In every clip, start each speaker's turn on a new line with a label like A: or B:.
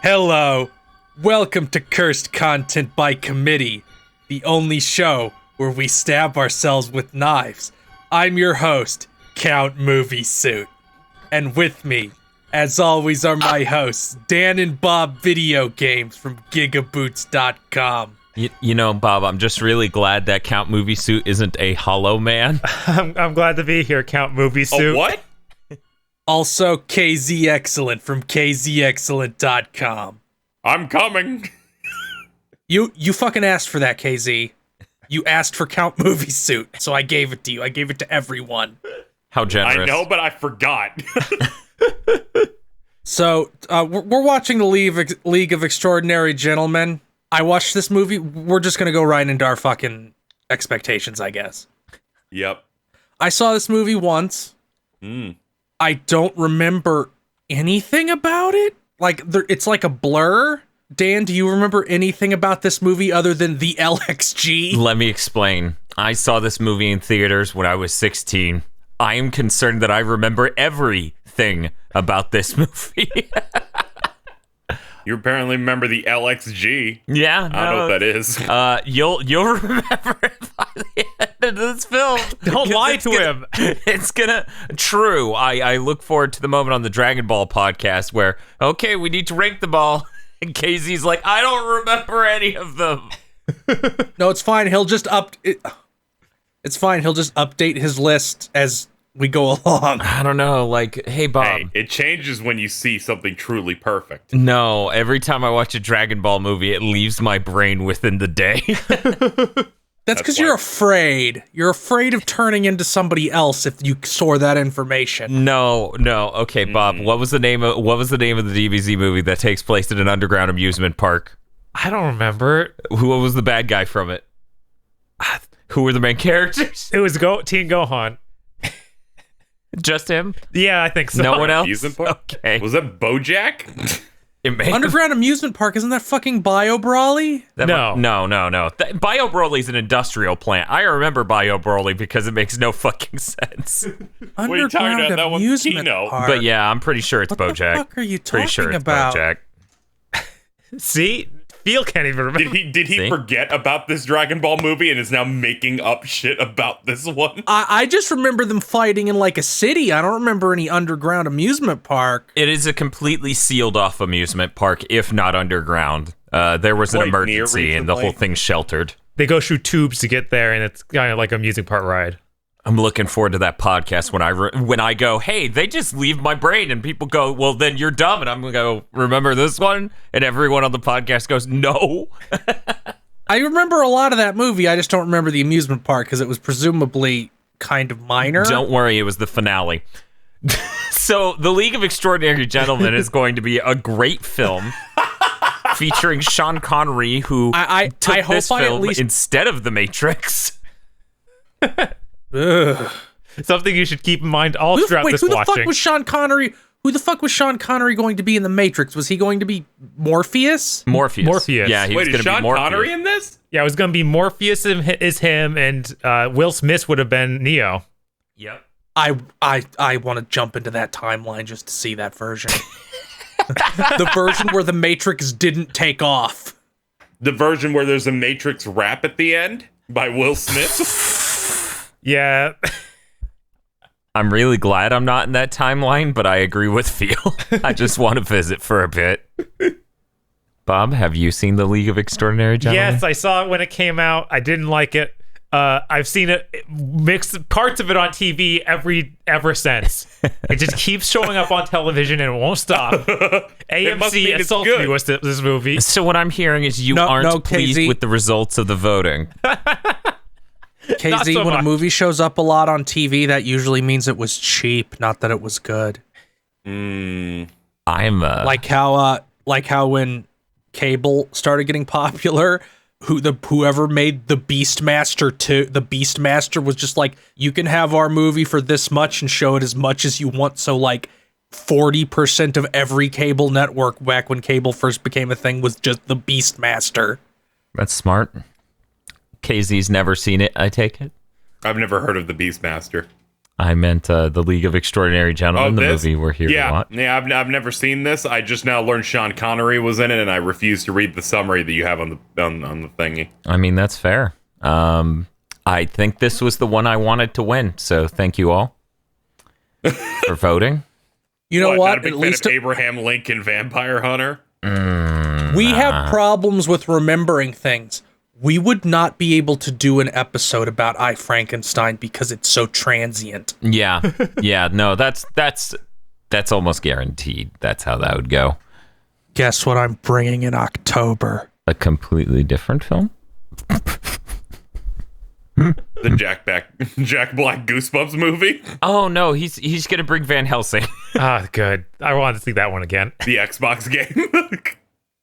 A: Hello, welcome to Cursed Content by Committee, the only show where we stab ourselves with knives. I'm your host, Count Movie Suit. And with me, as always, are my hosts, Dan and Bob Video Games from GigaBoots.com.
B: You know, Bob, I'm just really glad that Count Movie Suit isn't a hollow man.
C: I'm glad to be here, Count Movie Suit.
D: Oh, what?
A: Also, KZ Excellent from KZExcellent.com.
D: I'm coming.
A: You fucking asked for that, KZ. You asked for Count Movie Suit, so I gave it to you. I gave it to everyone.
B: How generous.
D: I know, but I forgot.
A: So, we're watching the League of Extraordinary Gentlemen. I watched this movie. We're just gonna go right into our fucking expectations, I guess.
D: Yep.
A: I saw this movie once. I don't remember anything about it. Like, it's like a blur. Dan, do you remember anything about this movie other than the LXG?
B: Let me explain. I saw this movie in theaters when I was 16. I am concerned that I remember everything about this movie.
D: You apparently remember the LXG.
B: Yeah,
D: I don't know what that is.
B: You'll remember it by the end of this film.
C: Don't lie to him.
B: It's gonna true. I look forward to the moment on the Dragon Ball podcast where, okay, we need to rank them all. And KZ's like, I don't remember any of them.
A: No, it's fine. He'll just It's fine. He'll just update his list as we go along.
B: I don't know. Like, hey, Bob.
D: Hey, it changes when you see something truly perfect.
B: No, every time I watch a Dragon Ball movie, it leaves my brain within the day.
A: That's because you're afraid. You're afraid of turning into somebody else if you store that information.
B: No. Okay, Bob. What was the name of the DBZ movie that takes place at an underground amusement park?
C: I don't remember.
B: Who was the bad guy from it? Who were the main characters?
C: It was Teen Gohan.
B: Just him?
C: Yeah, I think so.
B: No one else?
D: Amusement park?
B: Okay.
D: Was that BoJack?
B: It may
A: Underground amusement park, isn't that fucking Bio Brawly?
C: No.
B: No. Bio Broly's an industrial plant. I remember Bio Broly because it makes no fucking sense.
D: What are you talking about? That one's
A: amusement
D: Kino.
A: park.
B: But yeah, I'm pretty sure it's
A: What
B: BoJack.
A: the fuck are you
B: Pretty
A: talking
B: sure it's
A: about?
B: BoJack.
C: See? Feel can't even remember.
D: Did he
B: See?
D: forget about this Dragon Ball movie and is now making up shit about this one?
A: I just remember them fighting in like a city. I don't remember any underground amusement park.
B: It is a completely sealed off amusement park, if not underground. There was an
D: Quite near
B: emergency and the whole
D: recently.
B: thing's sheltered.
C: They go shoot tubes to get there, and it's kind of like a amusing park ride.
B: I'm looking forward to that podcast when I go, hey, they just leave my brain, and people go, well, then you're dumb, and I'm gonna go, remember this one? And everyone on the podcast goes, no.
A: I remember a lot of that movie. I just don't remember the amusement park because it was presumably kind of minor.
B: Don't worry, it was the finale. So, The League of Extraordinary Gentlemen is going to be a great film featuring Sean Connery, who took
A: I hope
B: this
A: I at
B: film
A: least-
B: instead of The Matrix.
A: Ugh.
C: Something you should keep in mind all throughout
A: Wait,
C: this
A: who the
C: watching.
A: fuck was Sean Connery? Who the fuck was Sean Connery going to be in The Matrix? Was he going to be Morpheus?
B: Morpheus. Yeah, he
D: Wait,
B: was
D: is
B: going to be
D: Sean
B: Morpheus.
D: Connery in this?
C: Yeah, it was going to be Morpheus is him, and Will Smith would have been Neo.
B: Yep.
A: I want to jump into that timeline just to see that version. The version where The Matrix didn't take off.
D: The version where there's a Matrix rap at the end by Will Smith?
C: Yeah.
B: I'm really glad I'm not in that timeline, but I agree with Phil. I just want to visit for a bit. Bob, have you seen The League of Extraordinary Gentlemen?
C: Yes, I saw it when it came out. I didn't like it. I've seen it mixed parts of it on TV ever since. It just keeps showing up on television and it won't stop.
D: must mean
C: AMC
D: it's
C: assaults
D: good.
C: me with this movie.
B: So what I'm hearing is you
A: No,
B: aren't pleased
A: KZ.
B: with the results of the voting.
C: Not
A: KZ,
C: so
A: when a
C: much.
A: movie shows up a lot on TV, that usually means it was cheap, not that it was good.
B: I'm
A: Like how when cable started getting popular, whoever made the Beastmaster 2, the Beastmaster was just like, you can have our movie for this much and show it as much as you want. So like 40% of every cable network back when cable first became a thing was just the Beastmaster.
B: That's smart. KZ's never seen it, I take it.
D: I've never heard of the Beastmaster.
B: I meant the League of Extraordinary Gentlemen, the movie we're here to watch.
D: Yeah, I've never seen this. I just now learned Sean Connery was in it, and I refuse to read the summary that you have on the thingy.
B: I mean, that's fair. I think this was the one I wanted to win, so thank you all for voting.
A: You know what?
D: Not a big fan of Abraham Lincoln Vampire Hunter?
A: We have problems with remembering things. We would not be able to do an episode about I, Frankenstein because it's so transient.
B: Yeah. No, that's almost guaranteed. That's how that would go.
A: Guess what I'm bringing in October?
B: A completely different film?
D: The Jack Black Goosebumps movie?
B: Oh no, he's gonna bring Van Helsing.
C: Ah, good. I wanted to see that one again.
D: The Xbox game.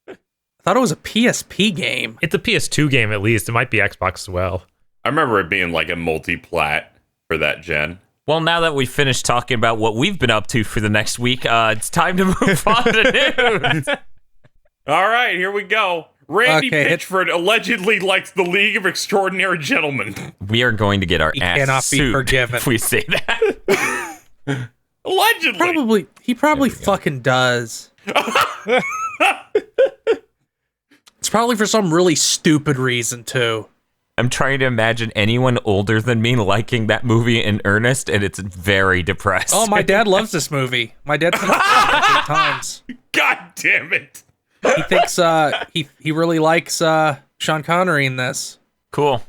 A: I thought it was a PSP game.
C: It's a PS2 game at least. It might be Xbox as well.
D: I remember it being like a multi-plat for that gen.
B: Well, now that we've finished talking about what we've been up to for the next week, it's time to move on to news.
D: All right, here we go. Randy Pitchford allegedly likes the League of Extraordinary Gentlemen.
B: We are going to get our ass
A: cannot be
B: sued
A: forgiven
B: if we say that.
D: Allegedly.
A: He probably fucking does. It's probably for some really stupid reason, too.
B: I'm trying to imagine anyone older than me liking that movie in earnest, and it's very depressing.
A: Oh, my dad loves this movie. My dad's seen it 8 times.
D: God damn it.
A: He thinks he really likes Sean Connery in this.
B: Cool.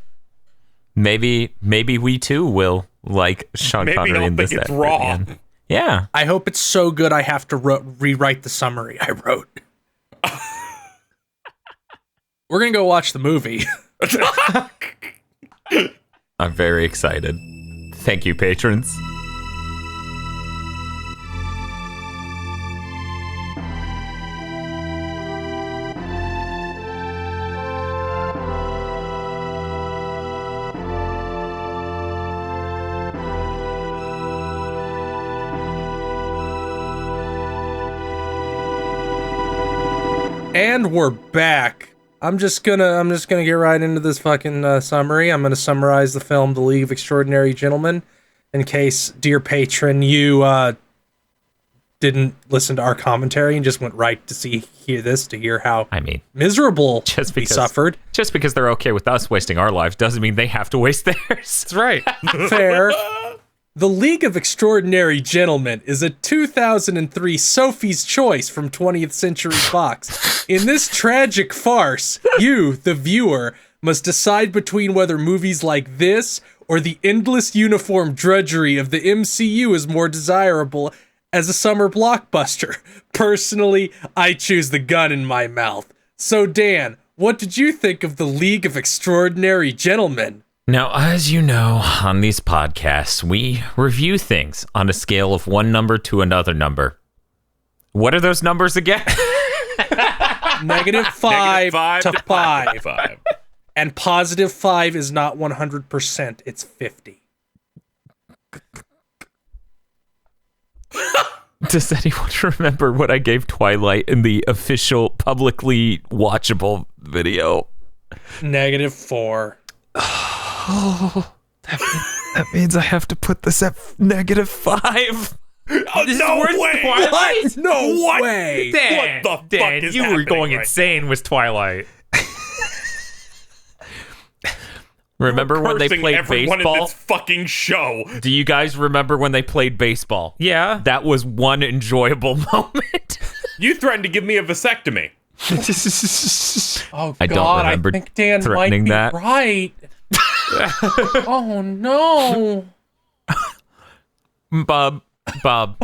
B: Maybe we too will like Sean Connery in this.
D: Maybe he'll think it's wrong.
B: Yeah.
A: I hope it's so good I have to rewrite the summary I wrote. We're gonna go watch the movie.
B: I'm very excited. Thank you, patrons.
A: And we're back. I'm just gonna get right into this fucking summary. I'm gonna summarize the film The League of Extraordinary Gentlemen, in case, dear patron, you didn't listen to our commentary and just went right to hear how miserable we suffered.
B: Just because they're okay with us wasting our lives doesn't mean they have to waste theirs.
C: That's right.
A: Fair. The League of Extraordinary Gentlemen is a 2003 Sophie's Choice from 20th Century Fox. In this tragic farce, you, the viewer, must decide between whether movies like this or the endless uniform drudgery of the MCU is more desirable as a summer blockbuster. Personally, I choose the gun in my mouth. So Dan, what did you think of The League of Extraordinary Gentlemen?
B: Now, as you know, on these podcasts, we review things on a scale of one number to another number. What are those numbers again?
A: -5 to 5. And +5 is not 100%, it's 50.
B: Does anyone remember what I gave Twilight in the official publicly watchable video?
A: -4.
B: Oh, that means I have to put this at -5.
D: Oh, no way!
A: What? No way!
C: Dan,
D: What the fuck is
C: you were
D: happening
C: going
D: right
C: insane with Twilight.
B: Remember when they
D: Cursing
B: played
D: everyone in
B: baseball?
D: this fucking show.
B: Do you guys remember when they played baseball?
C: Yeah.
B: That was one enjoyable moment.
D: You threatened to give me a vasectomy.
A: Oh,
B: I don't
A: God,
B: remember
A: I think Dan might
B: threatening
A: be
B: that.
A: right. Oh, no.
B: Bob,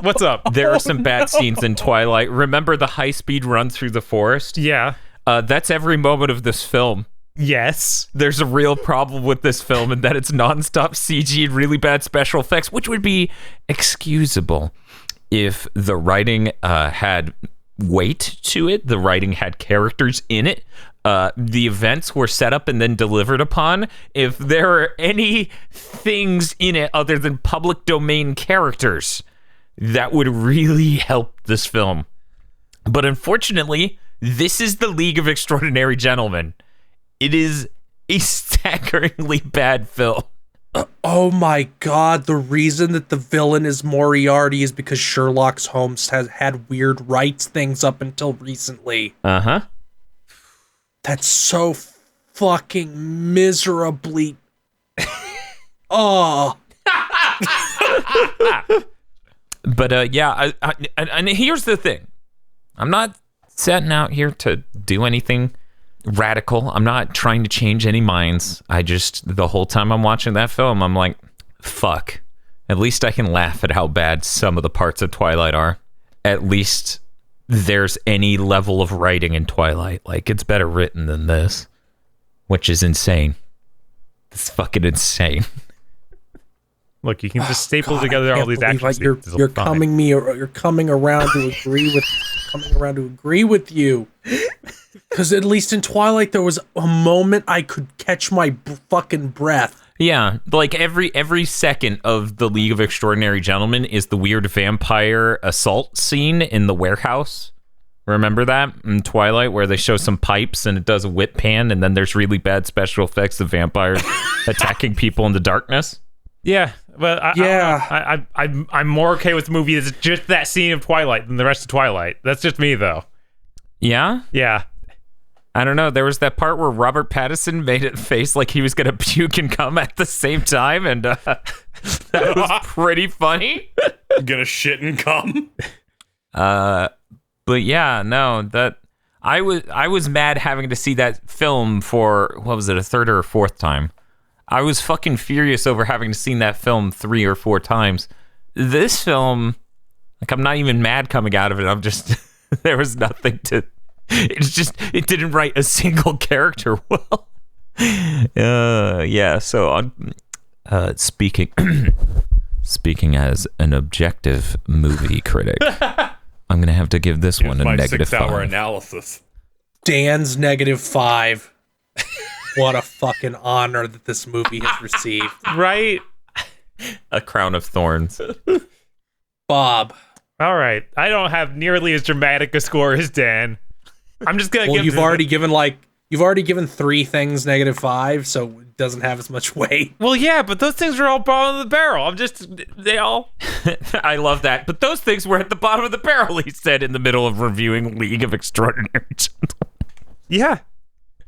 C: What's up?
B: there are some bad scenes in Twilight. Remember the high-speed run through the forest?
C: Yeah.
B: That's every moment of this film.
C: Yes.
B: There's a real problem with this film in that it's nonstop CG and really bad special effects, which would be excusable if the writing had weight to it. The writing had characters in it. The events were set up and then delivered upon. If there are any things in it other than public domain characters, that would really help this film. But unfortunately, this is the League of Extraordinary Gentlemen. It is a staggeringly bad film.
A: Oh my god, the reason that the villain is Moriarty is because Sherlock Holmes has had weird rights things up until recently.
B: Uh-huh.
A: That's so fucking miserably... Oh.
B: But yeah, and here's the thing. I'm not setting out here to do anything radical. I'm not trying to change any minds. I just, the whole time I'm watching that film, I'm like, fuck. At least I can laugh at how bad some of the parts of Twilight are. At least there's any level of writing in Twilight. Like, it's better written than this, which is insane. It's fucking insane.
C: Look, you can just staple together all these action
A: like you're coming around to agree with you. Because at least in Twilight, there was a moment I could catch my fucking breath.
B: Yeah, like every second of the League of Extraordinary Gentlemen is the weird vampire assault scene in the warehouse. Remember that in Twilight, where they show some pipes and it does a whip pan, and then there's really bad special effects of vampires attacking people in the darkness.
C: Yeah, but I'm more okay with the movie that's just that scene of Twilight than the rest of Twilight. That's just me, though.
B: Yeah?
C: Yeah.
B: I don't know. There was that part where Robert Pattinson made it face like he was going to puke and come at the same time, and that was pretty funny.
D: Gonna shit and come.
B: But yeah, no, that I was mad having to see that film for, what was it, a third or a fourth time. I was fucking furious over having to see that film 3 or 4 times. This film, like, I'm not even mad coming out of it. I'm just, there was nothing to, it's just, it didn't write a single character well. Yeah, so on, speaking as an objective movie critic, I'm going to have to give this one a negative
D: 6-hour
B: 5.
D: analysis.
A: Dan's -5. What a fucking honor that this movie has received.
C: Right?
B: A crown of thorns.
A: Bob.
C: All right. I don't have nearly as dramatic a score as Dan. I'm just gonna give.
A: You've already given 3 things -5, so it doesn't have as much weight.
C: Well, yeah, but those things are all bottom of the barrel. They all.
B: I love that. But those things were at the bottom of the barrel, he said in the middle of reviewing League of Extraordinary Gentlemen.
C: Yeah.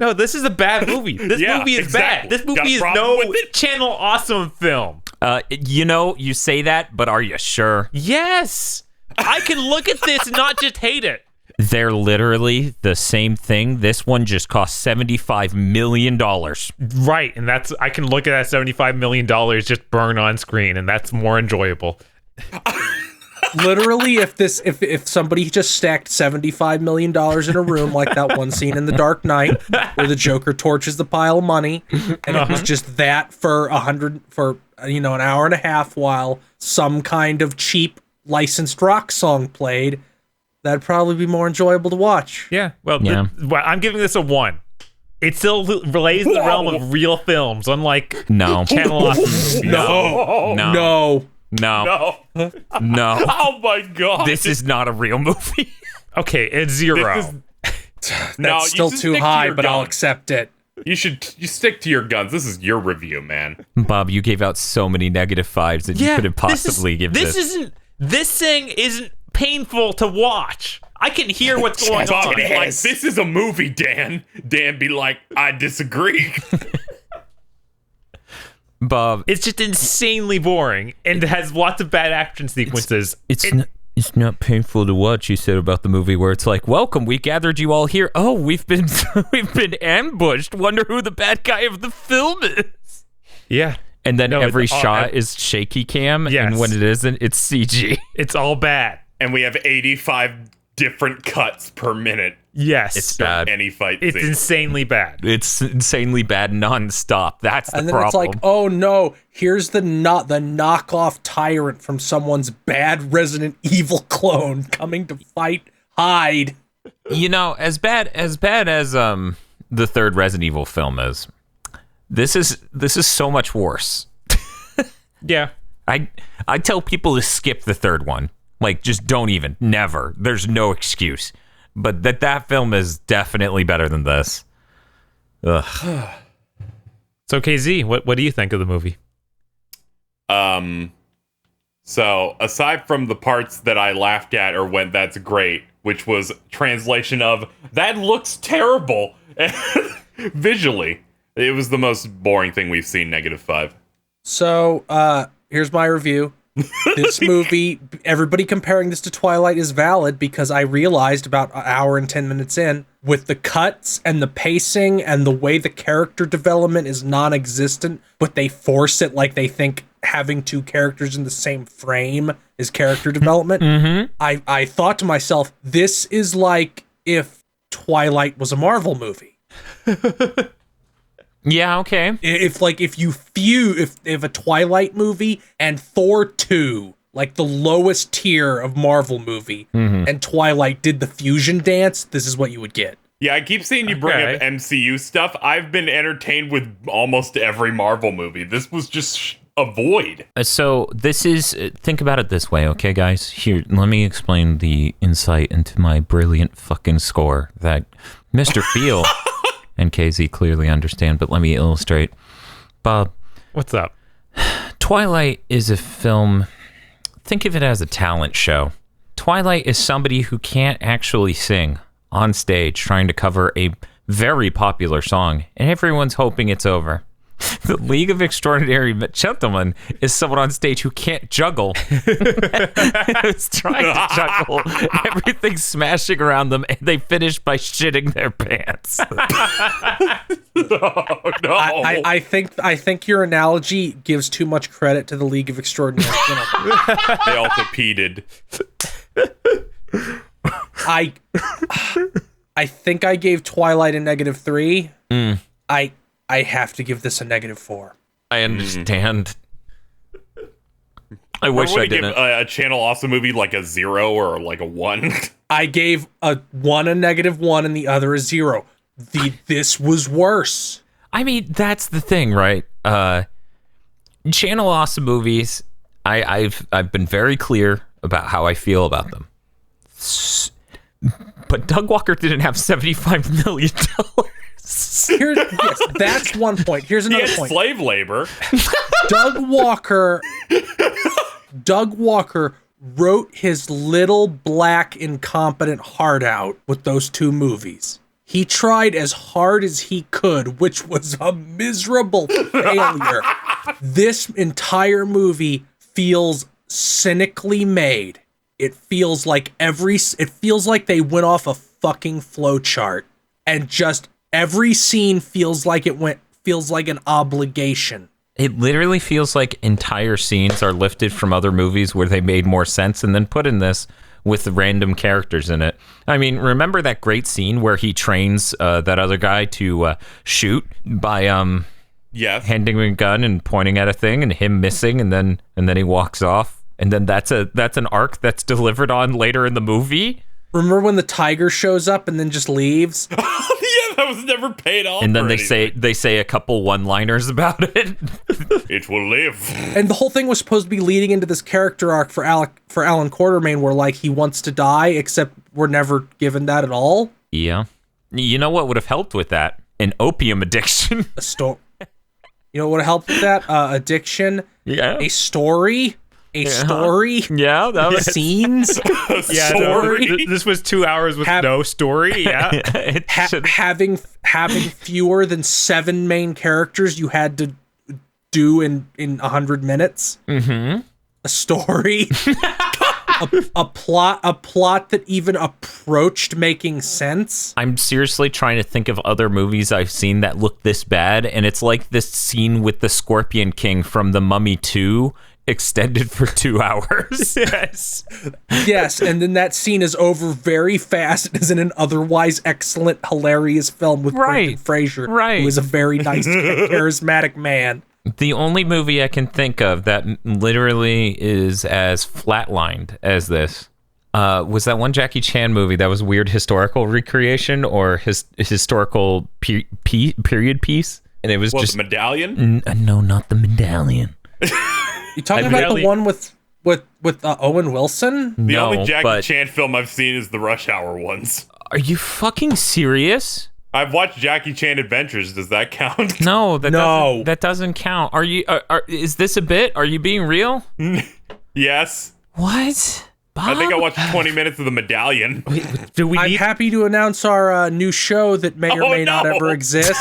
C: No, this is a bad movie. This movie is bad. This movie is no Channel Awesome film.
B: You say that, but are you sure?
C: Yes. I can look at this and not just hate it.
B: They're literally the same thing. This one just cost $75 million.
C: Right, and I can look at that $75 million just burn on screen, and that's more enjoyable.
A: Literally, if somebody just stacked $75 million in a room, like that one scene in The Dark Knight where the Joker torches the pile of money, and it was just that for an hour and a half while some kind of cheap licensed rock song played, that'd probably be more enjoyable to watch.
C: Yeah, well, I'm giving this a 1. It still relays in the realm of real films, unlike Channel Awesome.
B: No.
D: Oh my god.
B: This is not a real movie.
C: Okay, it's 0.
A: That's still too high, but I'll accept it.
D: You stick to your guns. This is your review, man.
B: Bob, you gave out so many -5s that you couldn't possibly give this.
C: This thing isn't painful to watch. I can hear what's going on.
D: Like, this is a movie, Dan. Dan be like, I disagree.
B: Bob,
C: it's just insanely boring and has lots of bad action sequences.
B: It's not painful to watch, you said about the movie, where it's like, welcome, we gathered you all here. Oh, we've been ambushed. Wonder who the bad guy of the film is.
C: Yeah.
B: And then every shot is shaky cam, and when it isn't, it's CG.
C: It's all bad.
D: And we have 85 different cuts per minute.
C: Yes.
B: It's bad.
D: Any fight
C: It's
D: scene.
C: insanely bad.
B: It's insanely bad nonstop. That's the problem.
A: And then it's like, oh no, here's the knockoff tyrant from someone's bad Resident Evil clone coming to fight Hyde.
B: As bad as the third Resident Evil film is, this is so much worse.
C: Yeah.
B: I tell people to skip the third one. Like, just don't even. Never. There's no excuse. But that film is definitely better than this. Ugh.
C: So, KZ, what do you think of the movie?
D: So aside from the parts that I laughed at or went, that's great, which was translation of that looks terrible visually. It was the most boring thing we've seen. -5.
A: So, here's my review. This movie, everybody comparing this to Twilight is valid because I realized about an hour and 10 minutes in, with the cuts and the pacing and the way the character development is non-existent, but they force it like they think having two characters in the same frame is character development. I thought to myself, this is like if Twilight was a Marvel movie.
B: Yeah, okay.
A: If a Twilight movie and Thor 2, like the lowest tier of Marvel movie, and Twilight did the fusion dance, this is what you would get.
D: Yeah, I keep seeing you bring up MCU stuff. I've been entertained with almost every Marvel movie. This was just a void.
B: So this is, think about it this way, okay, guys? Here, let me explain the insight into my brilliant fucking score that Mr. Feel and KZ clearly understand, but let me illustrate. Bob.
C: What's up?
B: Twilight is a film, think of it as a talent show. Twilight is somebody who can't actually sing on stage trying to cover a very popular song, and everyone's hoping it's over. The League of Extraordinary Gentlemen is someone on stage who can't juggle. Who's trying to juggle. Everything's smashing around them, and they finish by shitting their pants.
D: No.
A: I think your analogy gives too much credit to the League of Extraordinary Gentlemen.
D: They also peated.
A: I think I gave Twilight a -3. I have to give this a -4.
B: I understand. I wish I didn't.
D: Give a Channel Awesome movie like a 0 or like a 1.
A: I gave one a -1 and the other a 0. This was worse.
B: I mean, that's the thing, right? Channel Awesome movies, I've been very clear about how I feel about them. But Doug Walker didn't have $75 million.
A: Yes, that's one point. Here's another point.
D: Slave labor.
A: Doug Walker wrote his little black incompetent heart out with those two movies. He tried as hard as he could, which was a miserable failure. This entire movie feels cynically made. It feels like they went off a fucking flowchart and just every scene feels like an obligation.
B: It literally feels like entire scenes are lifted from other movies where they made more sense and then put in this with random characters in it. I mean, remember that great scene where he trains that other guy to shoot by handing him a gun and pointing at a thing and him missing and then he walks off and then that's an arc that's delivered on later in the movie.
A: Remember when the tiger shows up and then just leaves?
D: Yeah, that was never paid off.
B: And then they say a couple one-liners about it.
D: It will live.
A: And the whole thing was supposed to be leading into this character arc for Alan Quartermain, where like he wants to die, except we're never given that at all.
B: Yeah, you know what would have helped with that? An opium addiction.
A: You know what would have helped with that? Addiction.
B: Yeah.
A: A story. Story.
B: Yeah, that was
A: scenes.
C: Yeah,
A: story.
C: This was 2 hours with no story. Yeah,
A: having fewer than 7 main characters you had to do in 100 minutes.
B: Mm-hmm.
A: A story. a plot that even approached making sense.
B: I'm seriously trying to think of other movies I've seen that look this bad, and it's like this scene with the Scorpion King from The Mummy 2 extended for 2 hours.
A: Yes, and then that scene is over very fast and is in an otherwise excellent, hilarious film with Brendan Fraser, who is a very nice, charismatic man.
B: The only movie I can think of that literally is as flatlined as this was that one Jackie Chan movie that was weird historical recreation or historical period piece, and it was just
D: the Medallion.
B: No, not the Medallion.
A: You talking about the one with Owen Wilson?
D: The only Jackie Chan film I've seen is the Rush Hour ones.
B: Are you fucking serious?
D: I've watched Jackie Chan Adventures. Does that count?
B: No,
A: No.
B: that doesn't count. Are you? Is this a bit? Are you being real?
D: Yes.
B: What? Bob?
D: I think I watched 20 minutes of The Medallion.
C: Do we
A: I'm
C: need?
A: happy to announce our new show that may or
D: Oh,
A: may not
D: no.
A: ever exist,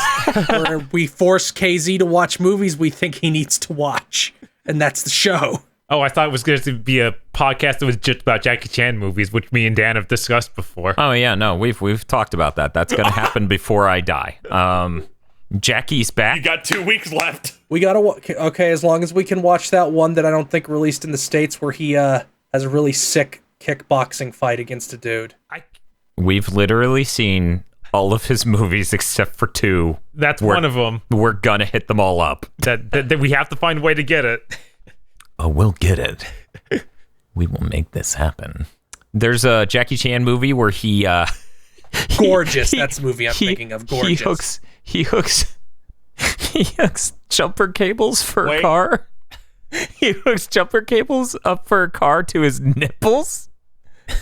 A: where we force KZ to watch movies we think he needs to watch, and that's the show.
C: Oh, I thought it was going to be a podcast that was just about Jackie Chan movies, which me and Dan have discussed before.
B: Oh yeah, no, we've talked about that. That's gonna happen before I die. Jackie's
D: You
B: back.
D: got 2 weeks left.
A: We gotta okay, as long as we can watch that one that I don't think released in the States, where he has a really sick kickboxing fight against a dude.
B: We've literally seen all of his movies except for 2.
C: That's one of them.
B: We're gonna hit them all up.
C: That we have to find a way to get it.
B: Oh, we'll get it. We will make this happen. There's a Jackie Chan movie where he
A: Gorgeous. That's the movie I'm thinking of. Gorgeous.
B: He hooks jumper cables for a
D: Wait.
B: car. He hooks jumper cables up for a car to his nipples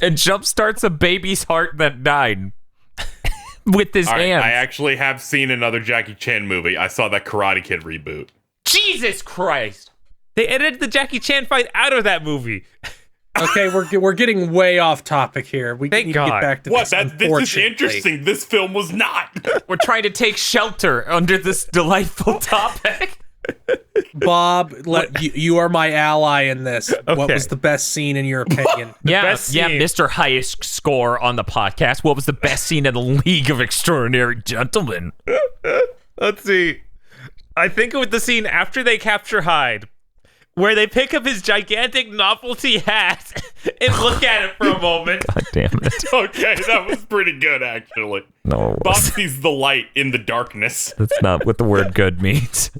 B: and jump starts a baby's heart that died with his
D: All right,
B: hands.
D: I actually have seen another Jackie Chan movie. I saw that Karate Kid reboot.
B: Jesus Christ.
C: They edited the Jackie Chan fight out of that movie.
A: Okay, we're getting way off topic here. We
C: Thank
A: need to get
C: God.
A: back to
D: What?
A: this.
D: This is
A: Unfortunately.
D: interesting. This film was not.
B: We're trying to take shelter under this delightful topic.
A: Bob, you are my ally in this. What
C: Okay.
A: was the best scene in your opinion?
B: Yeah,
C: best
B: yeah,
C: scene-
B: Mr. Highest Score on the podcast. What was the best scene in the League of Extraordinary Gentlemen?
C: Let's see. I think it was the scene after they capture Hyde, where they pick up his gigantic novelty hat and look at it for a moment.
B: God damn it.
D: Okay, that was pretty good, actually.
B: No, it
D: Bob
B: wasn't.
D: sees the light in the darkness.
B: That's not what the word good means.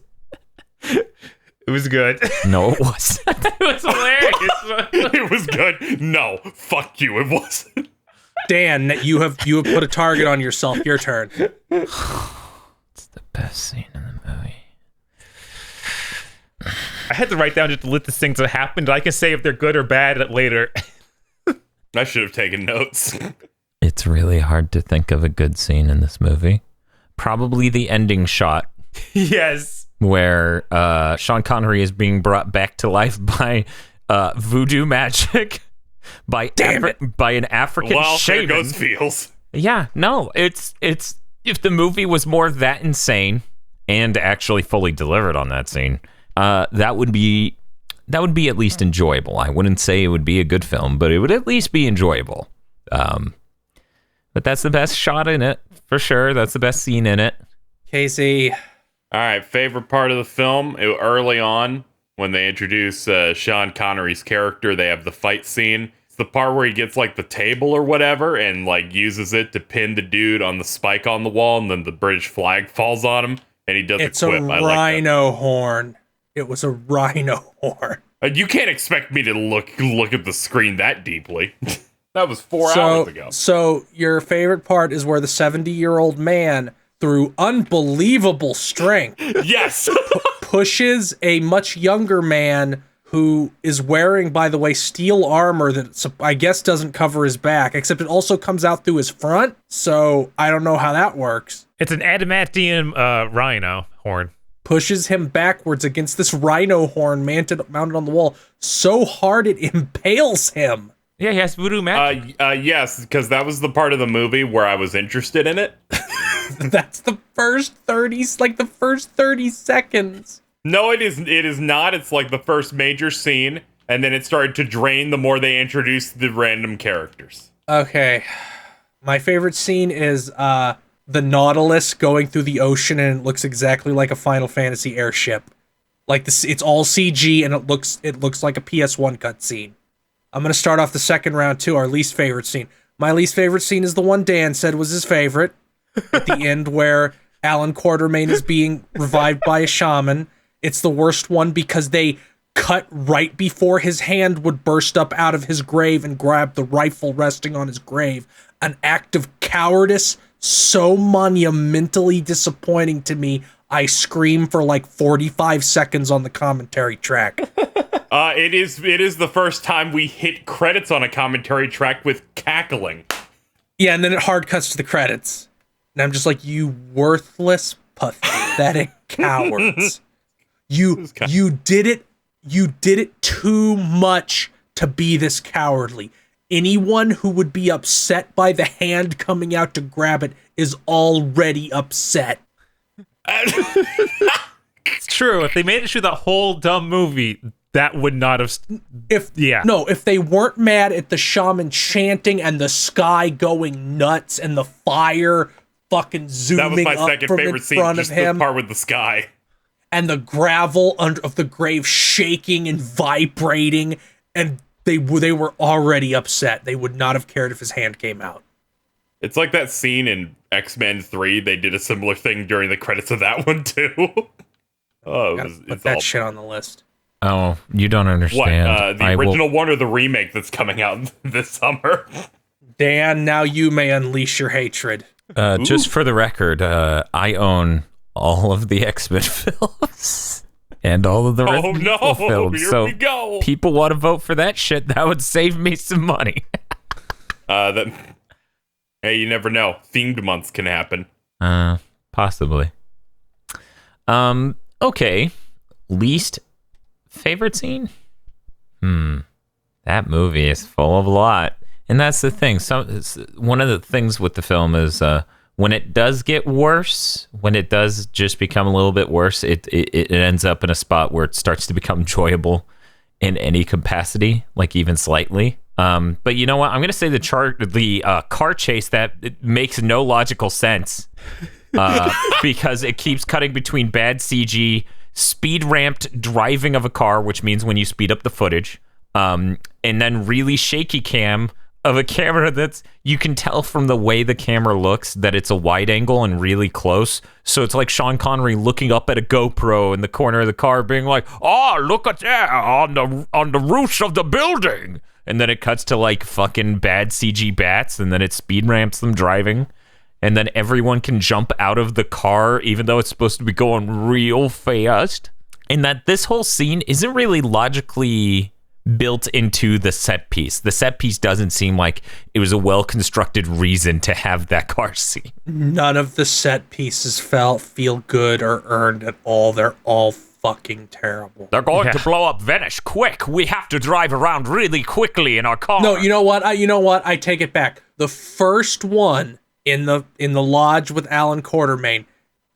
C: It was good.
B: No, it wasn't.
C: It was hilarious.
D: It was good. No, fuck you. It wasn't.
A: Dan, you have put a target on yourself. Your turn.
B: It's the best scene in the movie.
C: I had to write down just the list of things that happened. I can say if they're good or bad later.
D: I should have taken notes.
B: It's really hard to think of a good scene in this movie. Probably the ending shot
C: Yes.
B: where Sean Connery is being brought back to life by voodoo magic by an African
D: Well,
B: shaman.
D: there goes Feels.
B: Yeah, no, it's if the movie was more that insane and actually fully delivered on that scene, that would be at least enjoyable. I wouldn't say it would be a good film, but it would at least be enjoyable. But that's the best shot in it for sure. That's the best scene in it.
A: Casey,
D: All right, favorite part of the film, early on, when they introduce Sean Connery's character, they have the fight scene. It's the part where he gets, like, the table or whatever and, like, uses it to pin the dude on the spike on the wall, and then the British flag falls on him, and he does
A: it's
D: a
A: a
D: quip. I like
A: rhino horn. It was a rhino horn.
D: that. You can't expect me to look at the screen that deeply. That was 4 hours ago.
A: So your favorite part is where the 70-year-old man, through unbelievable strength,
D: Yes!
A: pushes a much younger man who is wearing, by the way, steel armor that I guess doesn't cover his back, except it also comes out through his front. So I don't know how that works.
C: It's an adamantium rhino horn.
A: Pushes him backwards against this rhino horn mounted on the wall so hard it impales him.
C: Yeah, he has voodoo magic.
D: Yes, because that was the part of the movie where I was interested in it.
A: That's the first 30 seconds.
D: No, it is not. It's like the first major scene, and then it started to drain the more they introduced the random characters.
A: Okay. My favorite scene is the Nautilus going through the ocean, and it looks exactly like a Final Fantasy airship. Like this, it's all CG, and it looks like a PS1 cutscene. I'm gonna start off the second round too. Our least favorite scene. My least favorite scene is the one Dan said was his favorite. At the end, where Alan Quartermain is being revived by a shaman. It's the worst one because they cut right before his hand would burst up out of his grave and grab the rifle resting on his grave. An act of cowardice so monumentally disappointing to me, I scream for like 45 seconds on the commentary track.
D: It is the first time we hit credits on a commentary track with cackling.
A: Yeah, and then it hard cuts to the credits. And I'm just like, you worthless, pathetic cowards. You did it too much to be this cowardly. Anyone who would be upset by the hand coming out to grab it is already upset.
C: It's true. If they made it through the whole dumb movie, that would not have.
A: If they weren't mad at the shaman chanting and the sky going nuts and the fire fucking zooming
D: That was my
A: up
D: second
A: from
D: favorite
A: in
D: scene,
A: front
D: just
A: of him,
D: the part with the sky.
A: and the gravel of the grave shaking and vibrating, and they were already upset. They would not have cared if his hand came out.
D: It's like that scene in X-Men 3. They did a similar thing during the credits of that one, too.
A: Put that shit on the list.
B: Oh, you don't understand.
D: What, the original one or the remake that's coming out this summer?
A: Dan, now you may unleash your hatred.
B: Just for the record, I own all of the X-Men films and all of the Resident Evil films.
D: Here
B: so
D: we go.
B: People want to vote for that shit. That would save me some money.
D: Hey, you never know. Themed months can happen.
B: Possibly. Okay. Least favorite scene? That movie is full of a lot. And that's the thing. One of the things with the film is when it does get worse, when it does just become a little bit worse, it ends up in a spot where it starts to become enjoyable in any capacity, like even slightly. But you know what? I'm going to say the car chase that it makes no logical sense because it keeps cutting between bad CG, speed ramped driving of a car, which means when you speed up the footage, and then really shaky cam of a camera that's, you can tell from the way the camera looks that it's a wide angle and really close. So it's like Sean Connery looking up at a GoPro in the corner of the car being like, oh, look at that on the roofs of the building. And then it cuts to like fucking bad CG bats, and then it speed ramps them driving. And then everyone can jump out of the car, even though it's supposed to be going real fast. And that this whole scene isn't really logically built into the set piece. The set piece doesn't seem like it was a well-constructed reason to have that car scene.
A: None of the set pieces feel good or earned at all. They're all fucking terrible.
B: They're going to blow up Venice quick. We have to drive around really quickly in our car.
A: No, you know what? I take it back. The first one in the lodge with Alan Quartermain,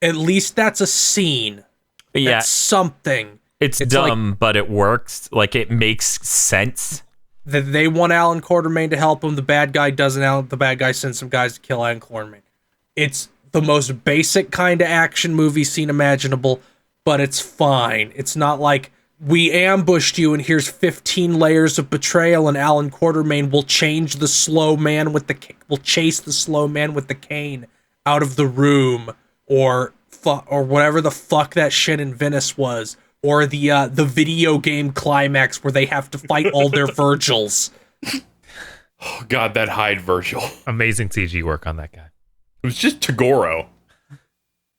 A: at least that's a scene.
B: Yeah.
A: That's something.
B: It's dumb, but it works. Like, it makes sense.
A: That they want Alan Quartermain to help him. The bad guy doesn't. The bad guy sends some guys to kill Alan Quartermain. It's the most basic kind of action movie scene imaginable, but it's fine. It's not like we ambushed you and here's 15 layers of betrayal and Alan Quartermain will chase the slow man with the cane out of the room, or whatever the fuck that shit in Venice was. Or the video game climax where they have to fight all their Virgils.
D: Oh, God, that Hyde Virgil.
C: Amazing CG work on that guy.
D: It was just Tagoro.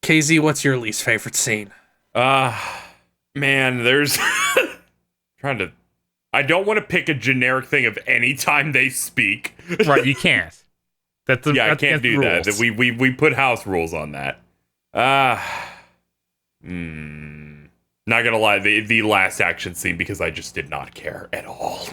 A: KZ, what's your least favorite scene?
D: Man, there's... I don't want to pick a generic thing of any time they speak.
C: Right, you can't.
D: I can't do that. We put house rules on that. Not gonna lie, the last action scene, because I just did not care at all.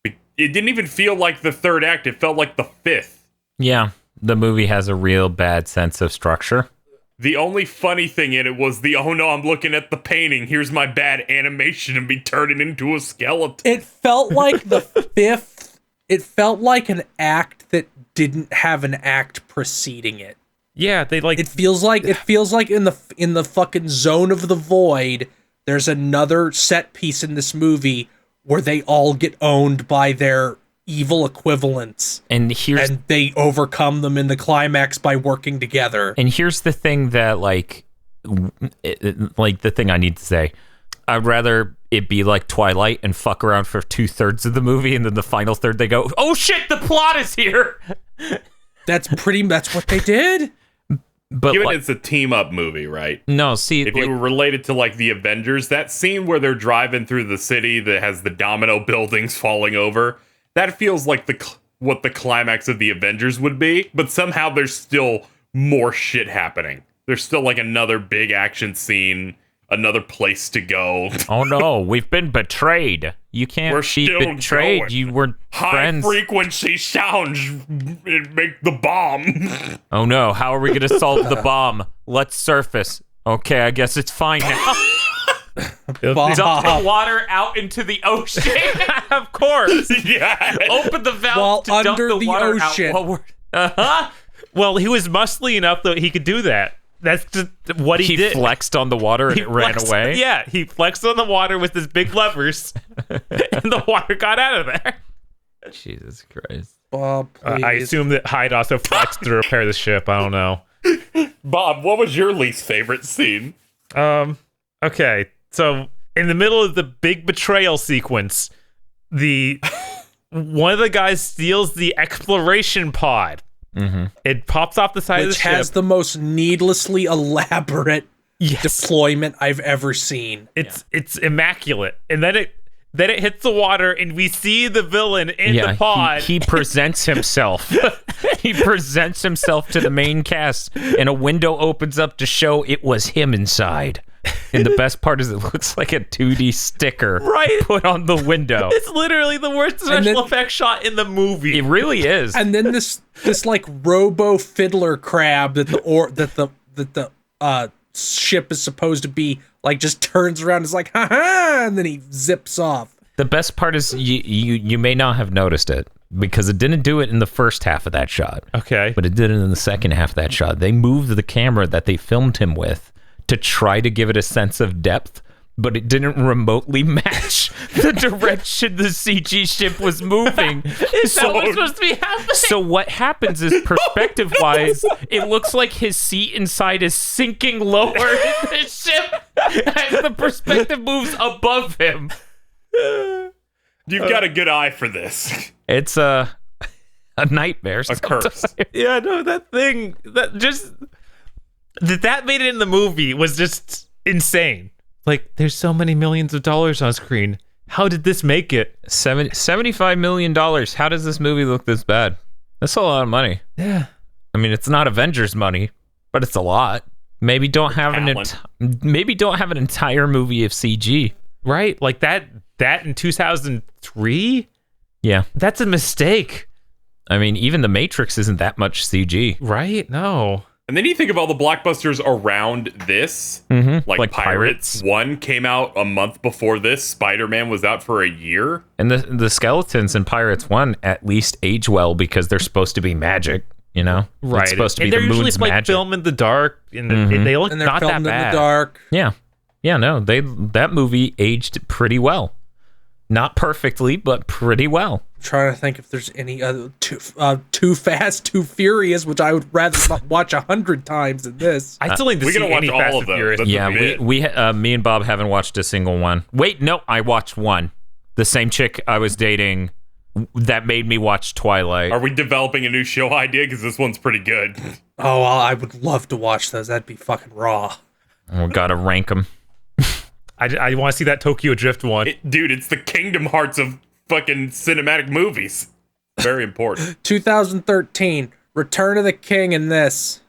D: It didn't even feel like the third act. It felt like the fifth.
B: Yeah, the movie has a real bad sense of structure.
D: The only funny thing in it was oh no, I'm looking at the painting. Here's my bad animation and me turning into a skeleton.
A: It felt like the fifth. It felt like an act that didn't have an act preceding it.
C: Yeah, it
A: feels like in the fucking zone of the void, there's another set piece in this movie where they all get owned by their evil equivalents,
B: and
A: they overcome them in the climax by working together.
B: And here's the thing that like the thing I need to say. I'd rather it be like Twilight and fuck around for 2/3 of the movie, and then the final third they go, oh shit, the plot is here.
A: That's what they did.
B: But
D: given it's a team-up movie, right?
B: No, see...
D: If you were related to, like, the Avengers, that scene where they're driving through the city that has the domino buildings falling over, that feels like what the climax of the Avengers would be, but somehow there's still more shit happening. There's still like another big action scene, another place to go.
B: Oh no, we've been betrayed. You can't
D: We're
B: be
D: still
B: betrayed.
D: going.
B: You were
D: High
B: friends.
D: frequency sounds make the bomb.
B: Oh no, how are we going to solve the bomb? Let's surface. Okay, I guess it's fine now.
A: Bob.
B: Dump the water out into the ocean. Of course.
D: Yeah.
B: Open the valve
A: While
B: to dump
A: under
B: the
A: the
B: water
A: ocean.
B: out while we're... Uh-huh.
C: Well, he was muscly enough that he could do that. That's just what he did.
B: He flexed on the water and
C: He
B: it ran
C: flexed-
B: away.
C: Yeah, he flexed on the water with his big levers, and the water got out of there.
B: Jesus Christ.
A: Bob, please.
C: I assume that Hyde also flexed to repair the ship. I don't know.
D: Bob, what was your least favorite scene?
C: Okay, so in the middle of the big betrayal sequence, one of the guys steals the exploration pod.
B: Mm-hmm.
C: It pops off the side of
A: Which
C: the ship.
A: has the most needlessly elaborate deployment I've ever seen.
C: It's immaculate, and then it hits the water, and we see the villain in the pod.
B: He presents himself. He presents himself to the main cast, and a window opens up to show it was him inside. And the best part is it looks like a 2D sticker put on the window.
C: It's literally the worst special effects shot in the movie.
B: It really is.
A: And then this like robo fiddler crab that the ship is supposed to be like just turns around and is like, ha, and then he zips off.
B: The best part is you may not have noticed it because it didn't do it in the first half of that shot.
C: Okay.
B: But it did it in the second half of that shot. They moved the camera that they filmed him with to try to give it a sense of depth, but it didn't remotely match the direction the CG ship was moving.
C: Is that what's supposed to be happening?
B: So what happens is, perspective-wise, it looks like his seat inside is sinking lower in the ship as the perspective moves above him.
D: You've got a good eye for this.
B: It's a nightmare.
D: A curse.
C: Yeah, no, that thing that made it in the movie was just insane. Like, there's so many millions of dollars on screen. How did this make it?
B: $75 million. How does this movie look this bad? That's a lot of money.
C: Yeah.
B: I mean, it's not Avengers money, but it's a lot. Maybe don't have an entire movie of CG.
C: Right? Like that in 2003?
B: Yeah.
C: That's a mistake.
B: I mean, even The Matrix isn't that much CG.
C: Right? No.
D: And then you think of all the blockbusters around this, like Pirates 1 came out a month before this. Spider-Man was out for a year.
B: And the skeletons in Pirates 1 at least age well because they're supposed to be magic, you know?
C: Right.
B: It's supposed to be
C: and
B: the
C: they're usually
B: moon's
C: like
B: magic.
C: filmed in the dark, and they look
A: And they're
C: not that
A: filmed in
C: bad.
A: the dark.
B: Yeah. Yeah, no, that movie aged pretty well. Not perfectly, but pretty well.
A: I'm trying to think if there's any other Too Fast, Too Furious, which I would rather watch 100 times than this.
C: I still need to
D: We're
C: see
D: gonna watch
C: any
D: all
C: Fast
D: of
C: and
D: those.
C: Furious.
D: That's
B: Yeah,
D: a bit.
B: me and Bob haven't watched a single one. Wait, no, I watched one. The same chick I was dating that made me watch Twilight.
D: Are we developing a new show idea? Because this one's pretty good.
A: Oh, well, I would love to watch those. That'd be fucking raw.
B: We gotta rank them.
C: I want to see that Tokyo Drift one.
D: Dude, it's the Kingdom Hearts of fucking cinematic movies. Very important.
A: 2013, Return of the King in this.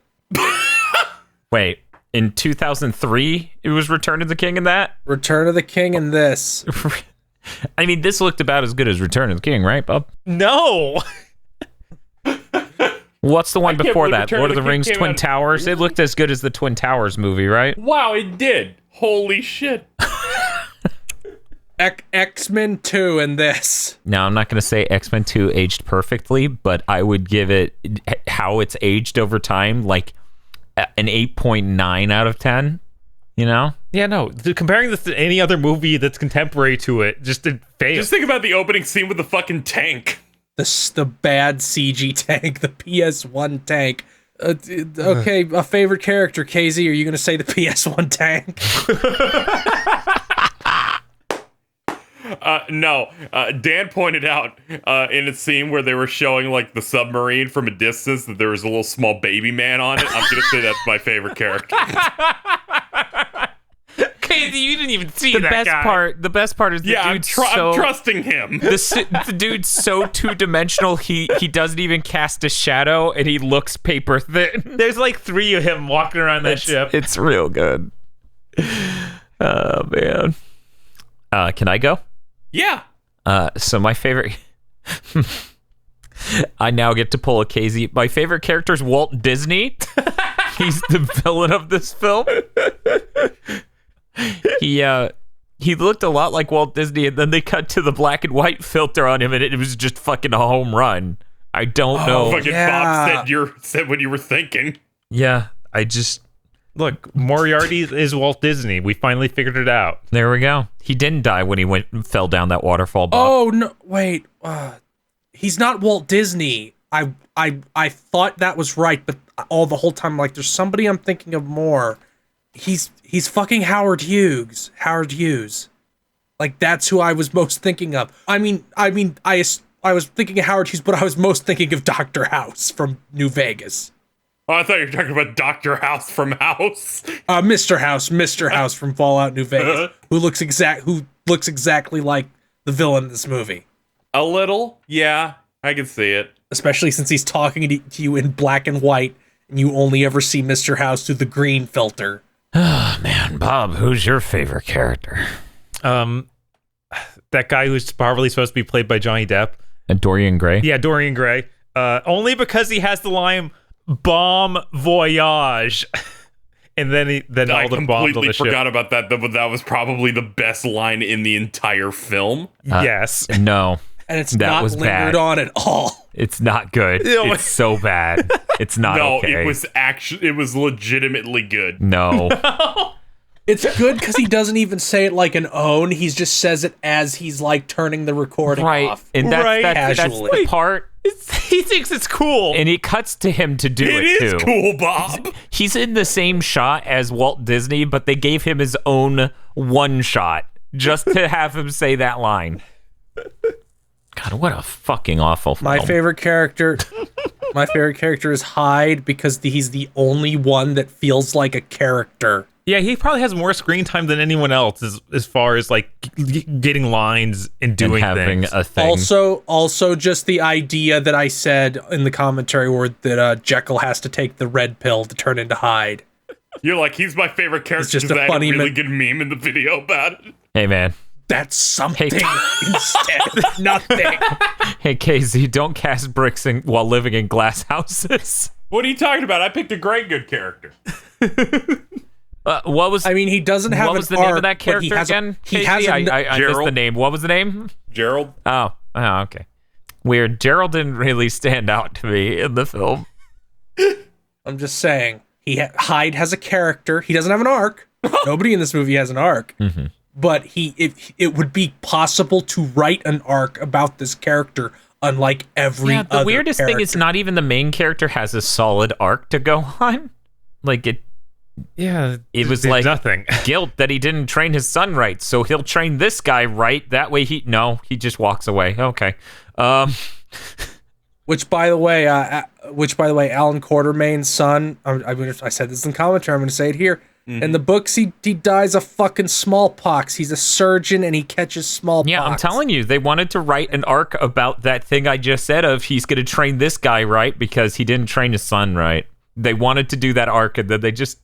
B: Wait, in 2003, it was Return of the King in that?
A: Return of the King in this.
B: I mean, this looked about as good as Return of the King, right, Bob?
C: No.
B: What's the one
D: can't
B: before
D: believe
B: that?
D: Return
B: Lord
D: of
B: of
D: the
B: the
D: King
B: Rings,
D: came
B: Twin
D: out-
B: Towers? It looked as good as the Twin Towers movie, right?
D: Wow, it did. Holy shit.
A: X-Men 2 in this.
B: Now, I'm not going to say X-Men 2 aged perfectly, but I would give it, how it's aged over time, like an 8.9 out of 10, you know?
C: Yeah, no. Comparing this to any other movie that's contemporary to it, just it failed.
D: Just think about the opening scene with the fucking tank.
A: The bad CG tank, the PS1 tank. Okay, a favorite character, KZ, are you going to say the PS1 tank?
D: No. Dan pointed out in a scene where they were showing like the submarine from a distance that there was a little small baby man on it. I'm going to say that's my favorite character.
C: KZ You didn't even see
B: The
C: that
B: best
C: guy.
B: part. The best part is the
D: Yeah,
B: dude's
D: I'm trusting him.
B: the dude's so two-dimensional. He doesn't even cast a shadow, and he looks paper thin.
C: There's like 3 of him walking around that ship.
B: It's real good. Oh man. Can I go?
D: Yeah.
B: So my favorite. I now get to pull a KZ. My favorite character is Walt Disney. He's the villain of this film. He looked a lot like Walt Disney, and then they cut to the black and white filter on him, and it was just fucking a home run. I don't know.
D: Fucking Bob said what you were thinking.
B: Yeah, I just
C: Look, Moriarty is Walt Disney. We finally figured it out.
B: there we go. He didn't die when he fell down that waterfall. Bob.
A: Oh no! Wait, he's not Walt Disney. I thought that was right, but the whole time, like, there's somebody I'm thinking of more. He's fucking Howard Hughes. Howard Hughes. Like, that's who I was most thinking of. I was thinking of Howard Hughes, but I was most thinking of Dr. House from New Vegas.
D: Oh, I thought you were talking about Dr. House from House.
A: Mr. House from Fallout New Vegas, who looks exactly like the villain in this movie.
D: A little, yeah, I can see it.
A: Especially since he's talking to you in black and white, and you only ever see Mr. House through the green filter.
B: Oh man, Bob, who's your favorite character?
C: That guy who's probably supposed to be played by Johnny Depp.
B: And Dorian Gray.
C: Yeah, Dorian Gray. Only because he has the line "Bomb Voyage," and then all the bombs on
D: I completely
C: the ship.
D: forgot about that. That was probably the best line in the entire film.
C: Yes.
B: No.
A: And it's
B: That
A: not
B: was
A: lingered
B: bad.
A: on at all.
B: It's not good.
C: No.
B: It's so bad. It's not
D: No,
B: okay.
D: it was legitimately good.
B: No.
A: It's good because he doesn't even say it like an own. He just says it as he's like turning the recording
B: Right.
A: off.
B: And that's
A: Casually.
B: the part.
C: He thinks it's cool.
B: And it cuts to him to do it,
D: It is
B: too.
D: cool, Bob.
B: He's in the same shot as Walt Disney, but they gave him his own one shot just to have him say that line. God, what a fucking awful film.
A: My favorite character is Hyde because he's the only one that feels like a character.
C: Yeah, he probably has more screen time than anyone else as far as like getting lines and
B: and
C: doing
B: having
C: things.
B: a thing.
A: Also, just the idea that I said in the commentary where that Jekyll has to take the red pill to turn into Hyde.
D: You're like, he's my favorite character.
A: just
D: because
A: a
D: I had
A: funny
D: a really good meme in the video about it.
B: Hey, man.
A: That's something
B: Hey.
A: instead of nothing.
B: Hey, KZ, don't cast bricks while living in glass houses.
D: What are you talking about? I picked a great good character.
B: What was...
A: I mean, he doesn't have
B: what was
A: an
B: the name
A: arc,
B: of that
A: but
B: character
A: he has
B: again?
A: He
B: KZ?
A: has
B: I missed
D: Gerald.
B: the name. What was the name?
D: Gerald?
B: Oh, okay. Weird. Gerald didn't really stand out to me in the film.
A: I'm just saying. Hyde has a character. He doesn't have an arc. Nobody in this movie has an arc.
B: Mm-hmm.
A: But it would be possible to write an arc about this character, unlike every
B: Yeah, the
A: other
B: weirdest thing is
A: character.
B: not even the main character has a solid arc to go on. Like, it
C: It
B: was like
C: nothing.
B: guilt that he didn't train his son right, so he'll train this guy right. That way he just walks away. Okay.
A: Which, by the way, Alan Quartermain's son. I said this in commentary. I'm going to say it here.
B: Mm-hmm.
A: In the books, he dies of fucking smallpox. He's a surgeon and he catches smallpox.
B: Yeah, I'm telling you, they wanted to write an arc about that thing I just said of he's going to train this guy right because he didn't train his son right. They wanted to do that arc, and then they just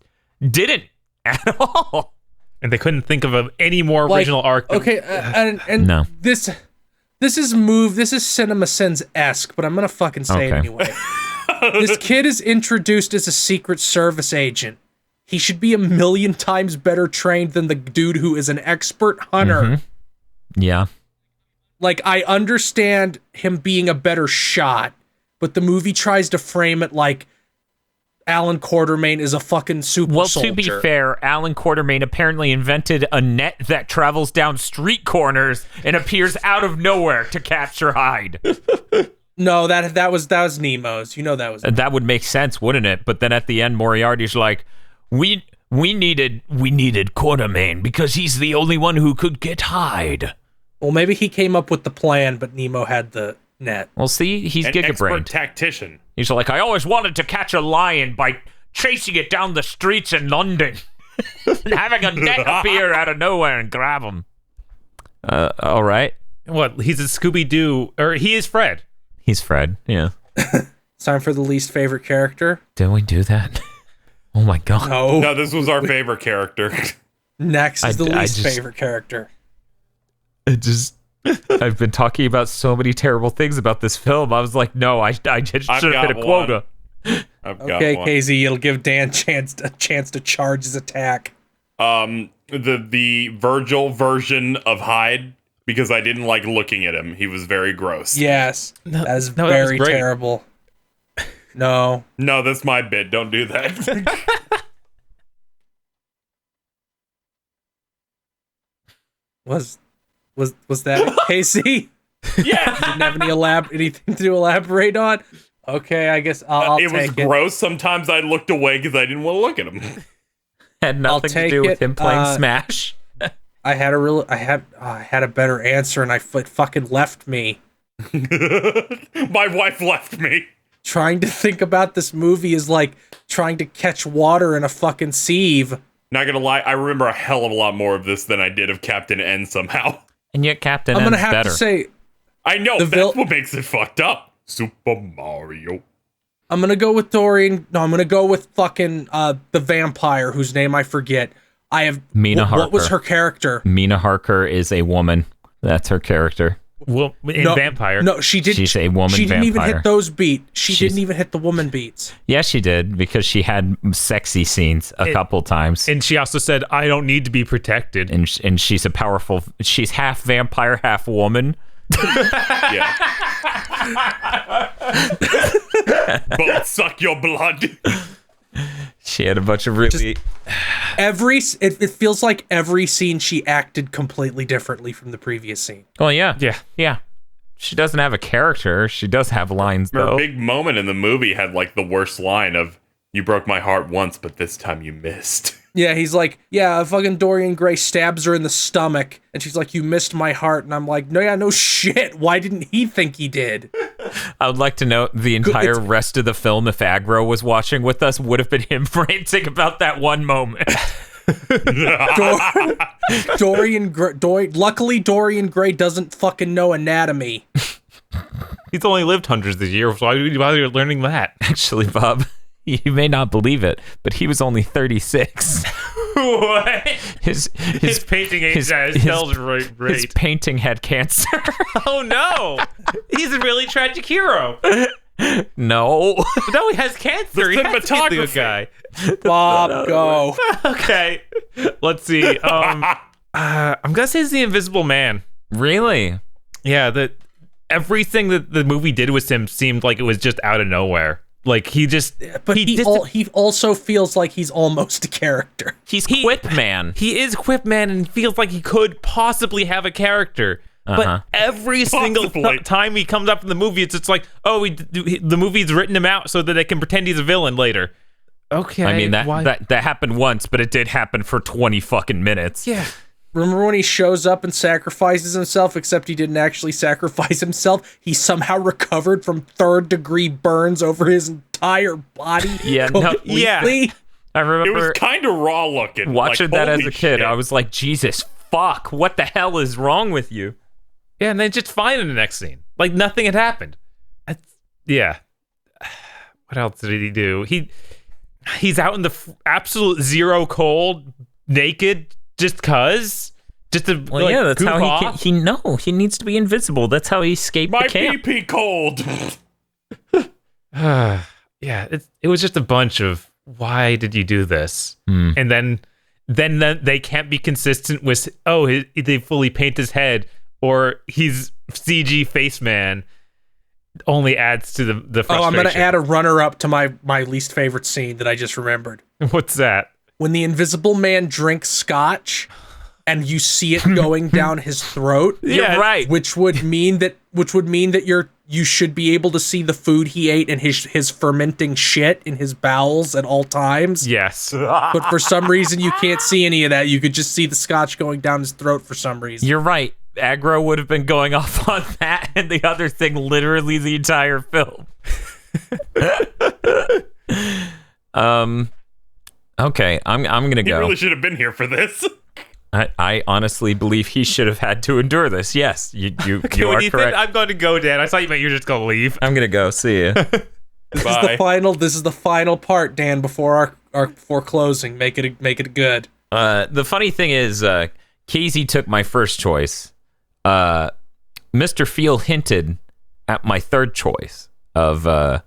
B: didn't at all.
C: And they couldn't think of any more original arc.
A: Okay, and
B: No.
A: This is CinemaSins-esque, but I'm gonna fucking say it
B: Okay.
A: anyway. This kid is introduced as a Secret Service agent. He should be 1,000,000 times better trained than the dude who is an expert hunter.
B: Mm-hmm. Yeah.
A: Like, I understand him being a better shot, but the movie tries to frame it like Alan Quartermain is a fucking super soldier.
B: To be fair, Alan Quartermain apparently invented a net that travels down street corners and appears out of nowhere to capture Hyde.
A: No, that was Nemo's. You know that was.
B: That would make sense, wouldn't it? But then at the end, Moriarty's like, we needed Quartermain because he's the only one who could get Hyde.
A: Well, maybe he came up with the plan, but Nemo had the net.
B: Well, see, he's
D: An
B: giga
D: expert
B: brained.
D: tactician.
B: He's like, I always wanted to catch a lion by chasing it down the streets in London. Having a neck appear out of nowhere and grab him. All right.
C: What? He's a Scooby-Doo, or he is Fred.
B: He's Fred, yeah.
A: It's time for the least favorite character.
B: Did we do that? Oh my god.
D: No, this was our favorite character.
A: Next is the
B: I
A: least
B: just-
A: favorite character.
B: I've been talking about so many terrible things about this film. I was like, no, I just should have
D: got
B: hit a quota.
D: I've got
A: Okay,
D: one.
A: KZ, it'll give Dan a chance to charge his attack.
D: The Virgil version of Hyde, because I didn't like looking at him. He was very gross.
A: Yes, that is
C: no, that was
A: very
C: great.
A: terrible. No,
D: No, that's my bit. Don't do that.
A: was that it, KC?
D: Yeah.
A: Didn't have anything to elaborate on. Okay, I guess I'll
D: It was
A: take it.
D: gross. Sometimes I looked away because I didn't want to look at him.
B: Had nothing to
A: take
B: do with
A: it,
B: him playing Smash.
A: I had a better answer, and it fucking left me.
D: My wife left me.
A: Trying to think about this movie is like trying to catch water in a fucking sieve.
D: Not gonna lie, I remember a hell of a lot more of this than I did of Captain N somehow.
B: And yet Captain
A: I'm gonna
B: N's
A: have
B: better.
A: to say,
D: I know,
A: The
D: that's what makes it fucked up. Super Mario.
A: I'm gonna go with Dorian. No, I'm gonna go with fucking the vampire whose name I forget. I have
B: Mina
A: What was
B: Harker.
A: her character?
B: Mina Harker is a woman. That's her character.
C: Well, in
A: No,
C: Vampire.
A: No, she didn't.
B: She's a woman
A: She didn't even
B: vampire.
A: hit those beats. She
B: She's-
A: didn't even hit the woman beats.
B: Yeah, she did, because she had sexy scenes a couple times.
C: And she also said, I don't need to be protected.
B: And she's a powerful... She's half vampire, half woman.
D: Yeah. Both suck your blood.
B: She had a bunch of really...
A: It feels like every scene she acted completely differently from the previous scene.
B: Well, yeah.
C: Yeah.
B: Yeah. She doesn't have a character. She does have lines,
D: Her
B: though.
D: big moment in the movie had like the worst line of, "You broke my heart once, but this time you missed."
A: Yeah, he's like, yeah, fucking Dorian Gray stabs her in the stomach, and she's like, you missed my heart, and I'm like, no, yeah, no shit. Why didn't he think he did?
B: I would like to note the entire
A: it's-
B: rest of the film, if Aggro was watching with us, would have been him ranting about that one moment.
A: Luckily, Dorian Gray doesn't fucking know anatomy.
C: He's only lived hundreds of years, so why would you bother learning that?
B: Actually, Bob, you may not believe it, but he was only 36.
C: What?
B: His
C: painting ain't that. His cell's right.
B: his painting had cancer.
C: Oh no! He's a really tragic hero.
B: No.
C: But now he has cancer. He has to be the good guy.
A: Bob, go.
C: Okay. Let's see. I'm gonna say it's the Invisible Man.
B: Really?
C: Yeah, everything that the movie did with him seemed like it was just out of nowhere. Like he
A: also feels like he's almost a character.
B: He's Quip Man.
C: He is Quip Man and feels like he could possibly have a character. But every single time he comes up in the movie, it's just like, oh, the movie's written him out so that they can pretend he's a villain later. Okay.
B: I mean, that happened once, but it did happen for 20 fucking minutes.
C: Yeah.
A: Remember when he shows up and sacrifices himself, except he didn't actually sacrifice himself? He somehow recovered from third-degree burns over his entire body.
B: Yeah, no,
A: completely.
B: I
D: It
B: remember
D: was kind of raw looking.
B: watching
D: like,
B: that as
D: holy
B: a kid.
D: shit.
B: I was like, Jesus, fuck, what the hell is wrong with you?
C: Yeah, and then just fine in the next scene. Like nothing had happened. Yeah. What else did he do? He's out in the absolute zero cold, naked, just cause. Just to
B: Yeah, that's
C: goof
B: how
C: off.
B: he needs to be invisible. That's how he escaped
D: My
B: the camp.
D: pee-pee cold.
C: Yeah, it was just a bunch of why did you do this? And then they can't be consistent with they fully paint his head or he's CG face man. Only adds to the frustration.
A: Oh, I'm gonna add a runner-up to my least favorite scene that I just remembered.
C: What's that?
A: When the Invisible Man drinks scotch, and you see it going down his throat.
B: You're right.
A: Which would mean that you should be able to see the food he ate and his fermenting shit in his bowels at all times.
C: Yes.
A: But for some reason you can't see any of that. You could just see the scotch going down his throat for some reason.
B: You're right. Aggro would have been going off on that and the other thing literally the entire film. Okay, I'm gonna
D: He
B: go.
D: really should have been here for this.
B: I honestly believe he should have had to endure this. Yes, you are correct.
C: I'm going to go, Dan. I thought you meant you were just going to leave.
B: I'm gonna go. See you.
A: This
D: Bye.
A: is the final part, Dan, before our before closing. Make it good.
B: The funny thing is, Casey took my first choice. Mr. Feel hinted at my third choice of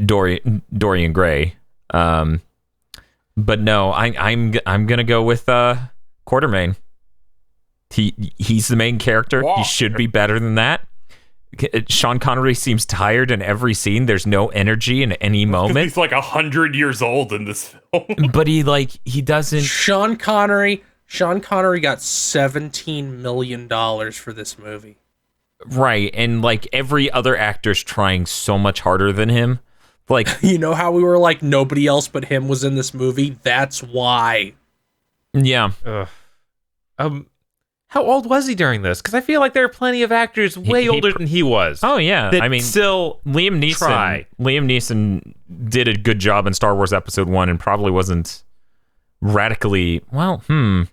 B: Dorian Gray. But no, I'm gonna go with Quartermain. He's the main character.
D: Wow.
B: He should be better than that. Sean Connery seems tired in every scene. There's no energy in any moment.
D: He's like 100 years old in this film.
B: But he doesn't.
A: Sean Connery got $17 million for this movie.
B: Right, and like every other actor's trying so much harder than him. Like,
A: You know how we were like nobody else but him was in this movie? That's why.
B: yeah,
C: How old was he during this? Because I feel like there are plenty of actors way older than he was.
B: oh yeah.
C: that
B: I mean,
C: still
B: Liam Neeson.
C: try.
B: Liam Neeson did a good job in Star Wars Episode 1 and probably wasn't radically. Well, I'm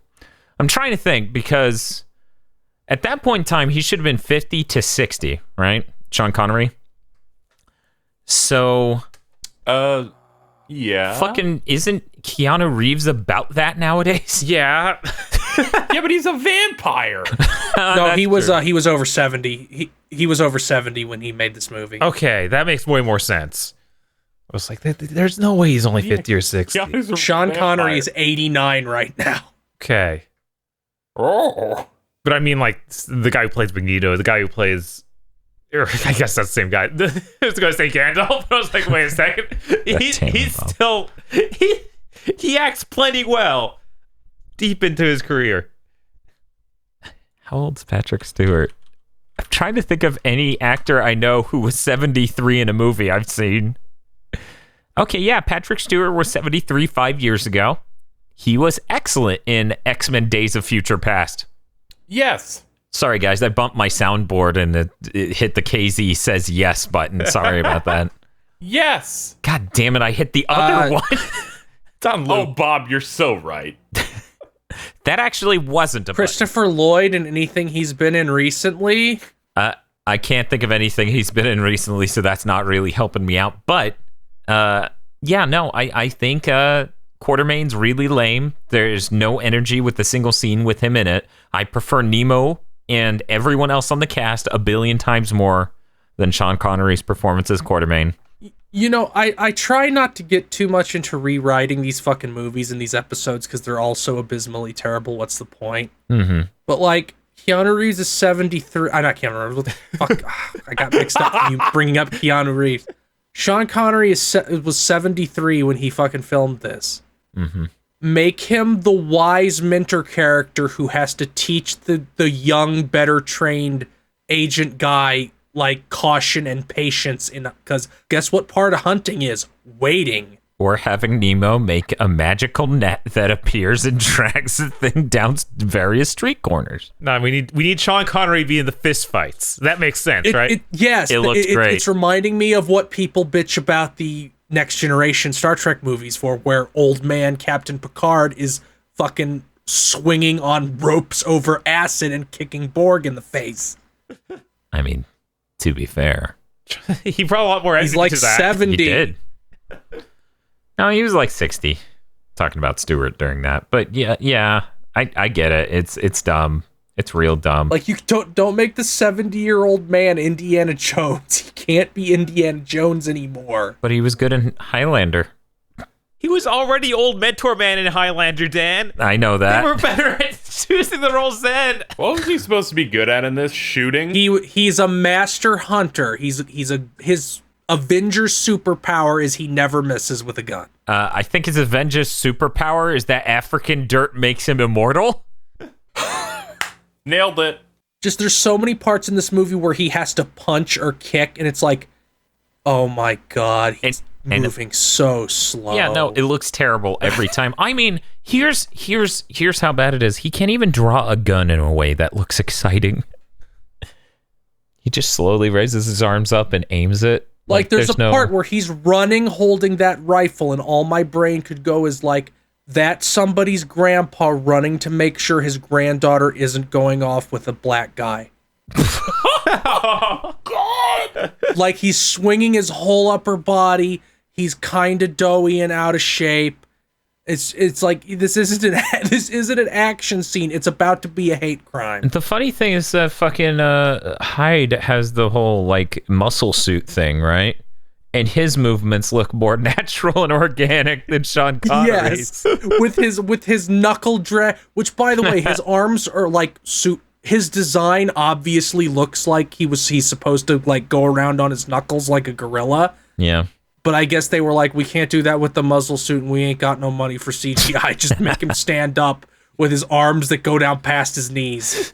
B: trying to think because at that point in time he should have been 50 to 60, right? Sean Connery. So,
D: Yeah.
B: fucking isn't Keanu Reeves about that nowadays?
C: Yeah.
D: Yeah, but he's a vampire.
A: No, he was over 70. He was over 70 when he made this movie.
C: Okay, that makes way more sense. I was like, there's no way he's only 50 or 60.
D: Keanu's a
A: Sean
D: vampire.
A: Connery is 89 right now.
C: Okay.
D: Oh.
C: But I mean, like, the guy who plays Magneto, the guy who plays... or I guess that's the same guy. I was going to say Gandalf, but I was like, wait a second. He's still... He acts plenty well deep into his career.
B: How old's Patrick Stewart? I'm trying to think of any actor I know who was 73 in a movie I've seen. Okay, yeah, Patrick Stewart was 73 5 years ago. He was excellent in X-Men Days of Future Past.
D: Yes.
B: Sorry, guys, I bumped my soundboard and it hit the KZ says yes button. Sorry about that.
D: Yes.
B: God damn it, I hit the other one.
C: It's on
D: Oh,
C: loop.
D: Bob, you're so right.
B: That actually wasn't a button.
A: Christopher Lloyd and anything he's been in recently.
B: I can't think of anything he's been in recently, so that's not really helping me out. But, yeah, no, I think Quartermain's really lame. There's no energy with a single scene with him in it. I prefer Nemo and everyone else on the cast a billion times more than Sean Connery's performance as Quartermain.
A: You know, I try not to get too much into rewriting these fucking movies and these episodes because they're all so abysmally terrible. What's the point?
B: Mm-hmm.
A: But like, Keanu Reeves is 73. Not Keanu Reeves. What the fuck? I got mixed up. You bringing up Keanu Reeves. Sean Connery was 73 when he fucking filmed this.
B: Mm-hmm.
A: Make him the wise mentor character who has to teach the young, better trained agent guy like caution and patience because guess what part of hunting is? Waiting.
B: Or having Nemo make a magical net that appears and drags the thing down various street corners.
C: No, we need Sean Connery being the fist fights. That makes sense, right?
A: Yes.
B: It looks great.
A: It's reminding me of what people bitch about the Next Generation Star Trek movies for, where old man Captain Picard is fucking swinging on ropes over acid and kicking Borg in the face.
B: I mean, to be fair,
C: He brought a lot more
A: He's
C: energy
A: like
C: to that.
A: 70.
B: he did. No, he was like 60. Talking about Stewart during that, but yeah, I get it. It's dumb. It's real dumb.
A: Like, you don't make the 70-year-old man Indiana Jones. He can't be Indiana Jones anymore.
B: But he was good in Highlander.
C: He was already old mentor man in Highlander, Dan.
B: I know
C: They
B: that.
C: were better at choosing the roles then.
D: What was he supposed to be good at in this? Shooting?
A: He's a master hunter. His Avengers superpower is he never misses with a gun.
B: I think his Avengers superpower is that African dirt makes him immortal.
D: Nailed it.
A: Just there's so many parts in this movie where he has to punch or kick, and it's like, oh my god, he's moving so slow.
B: Yeah, no, it looks terrible every time. I mean, here's how bad it is. He can't even draw a gun in a way that looks exciting. He just slowly raises his arms up and aims it,
A: Like there's a part where he's running holding that rifle, and all my brain could go is like, that's somebody's grandpa running to make sure his granddaughter isn't going off with a black guy.
D: Oh, God!
A: Like he's swinging his whole upper body. He's kind of doughy and out of shape. It's like this isn't an action scene. It's about to be a hate crime.
B: The funny thing is that fucking Hyde has the whole like muscle suit thing, right? And his movements look more natural and organic than Sean Connery's.
A: Yes, with his knuckle drag. Which, by the way, his arms are like suit. His design obviously looks like he's supposed to like go around on his knuckles like a gorilla.
B: Yeah.
A: But I guess they were like, we can't do that with the muzzle suit, and we ain't got no money for CGI. Just make him stand up with his arms that go down past his knees.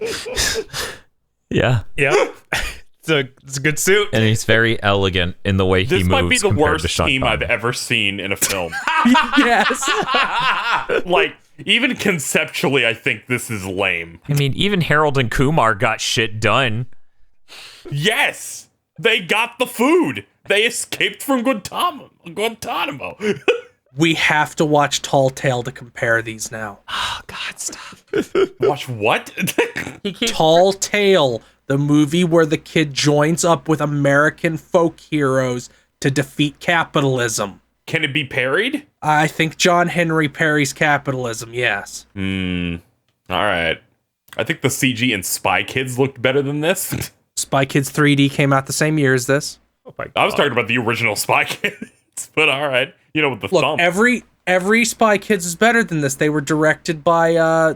B: Yeah.
C: Yep. It's a good suit.
B: And he's very elegant in the way he moves.
D: This might be the worst team I've
B: Connery.
D: ever seen in a film.
A: Yes.
D: Like, even conceptually, I think this is lame.
B: I mean, even Harold and Kumar got shit done.
D: Yes! They got the food! They escaped from Guantanamo.
A: We have to watch Tall Tale to compare these now.
B: Oh, God, stop.
D: Watch what?
A: Tall Tale, the movie where the kid joins up with American folk heroes to defeat capitalism.
D: Can it be parried?
A: I think John Henry parries capitalism, yes.
D: Alright. I think the CG in Spy Kids looked better than this.
A: Spy Kids 3D came out the same year as this.
C: Oh my God.
D: I was talking about the original Spy Kids, but alright. You know, with the
A: Look,
D: thumb.
A: every Spy Kids is better than this. They were directed by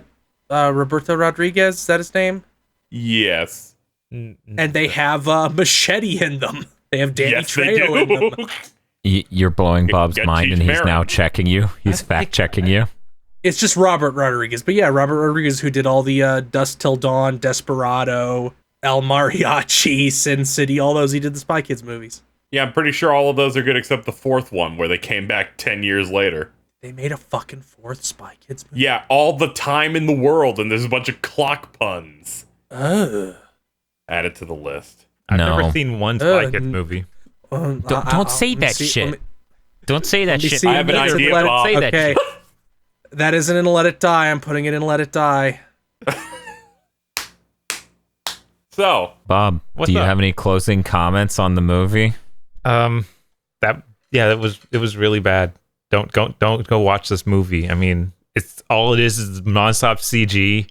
A: Roberto Rodriguez, is that his name?
D: Yes.
A: And they have Machete in them. They have Danny
D: Yes, they
A: Trejo in
D: do.
A: them.
B: You're blowing Bob's
D: Get
B: mind, and
D: Cheech
B: he's
D: Marin.
B: now checking you. He's fact-checking you.
A: It's just Robert Rodriguez. But yeah, Robert Rodriguez, who did all the Dusk Till Dawn, Desperado, El Mariachi, Sin City, all those. He did the Spy Kids movies.
D: Yeah, I'm pretty sure all of those are good except the fourth one, where they came back 10 years later.
A: They made a fucking fourth Spy Kids movie.
D: Yeah, all the time in the world, and there's a bunch of clock puns. Add it to the list.
C: I've
B: No.
C: never seen one Spy Kids movie.
B: Don't say that shit. Don't say that shit.
A: see.
D: I have an
A: Let it-
D: idea,
A: let it-
D: Bob.
B: Say that
A: Okay.
B: shit.
A: That isn't in Let It Die. I'm putting it in Let It Die.
D: So,
B: Bob,
C: What's
B: do you
C: up?
B: have any closing comments on the movie?
C: It was really bad. Don't go watch this movie. I mean, it's all it is nonstop CG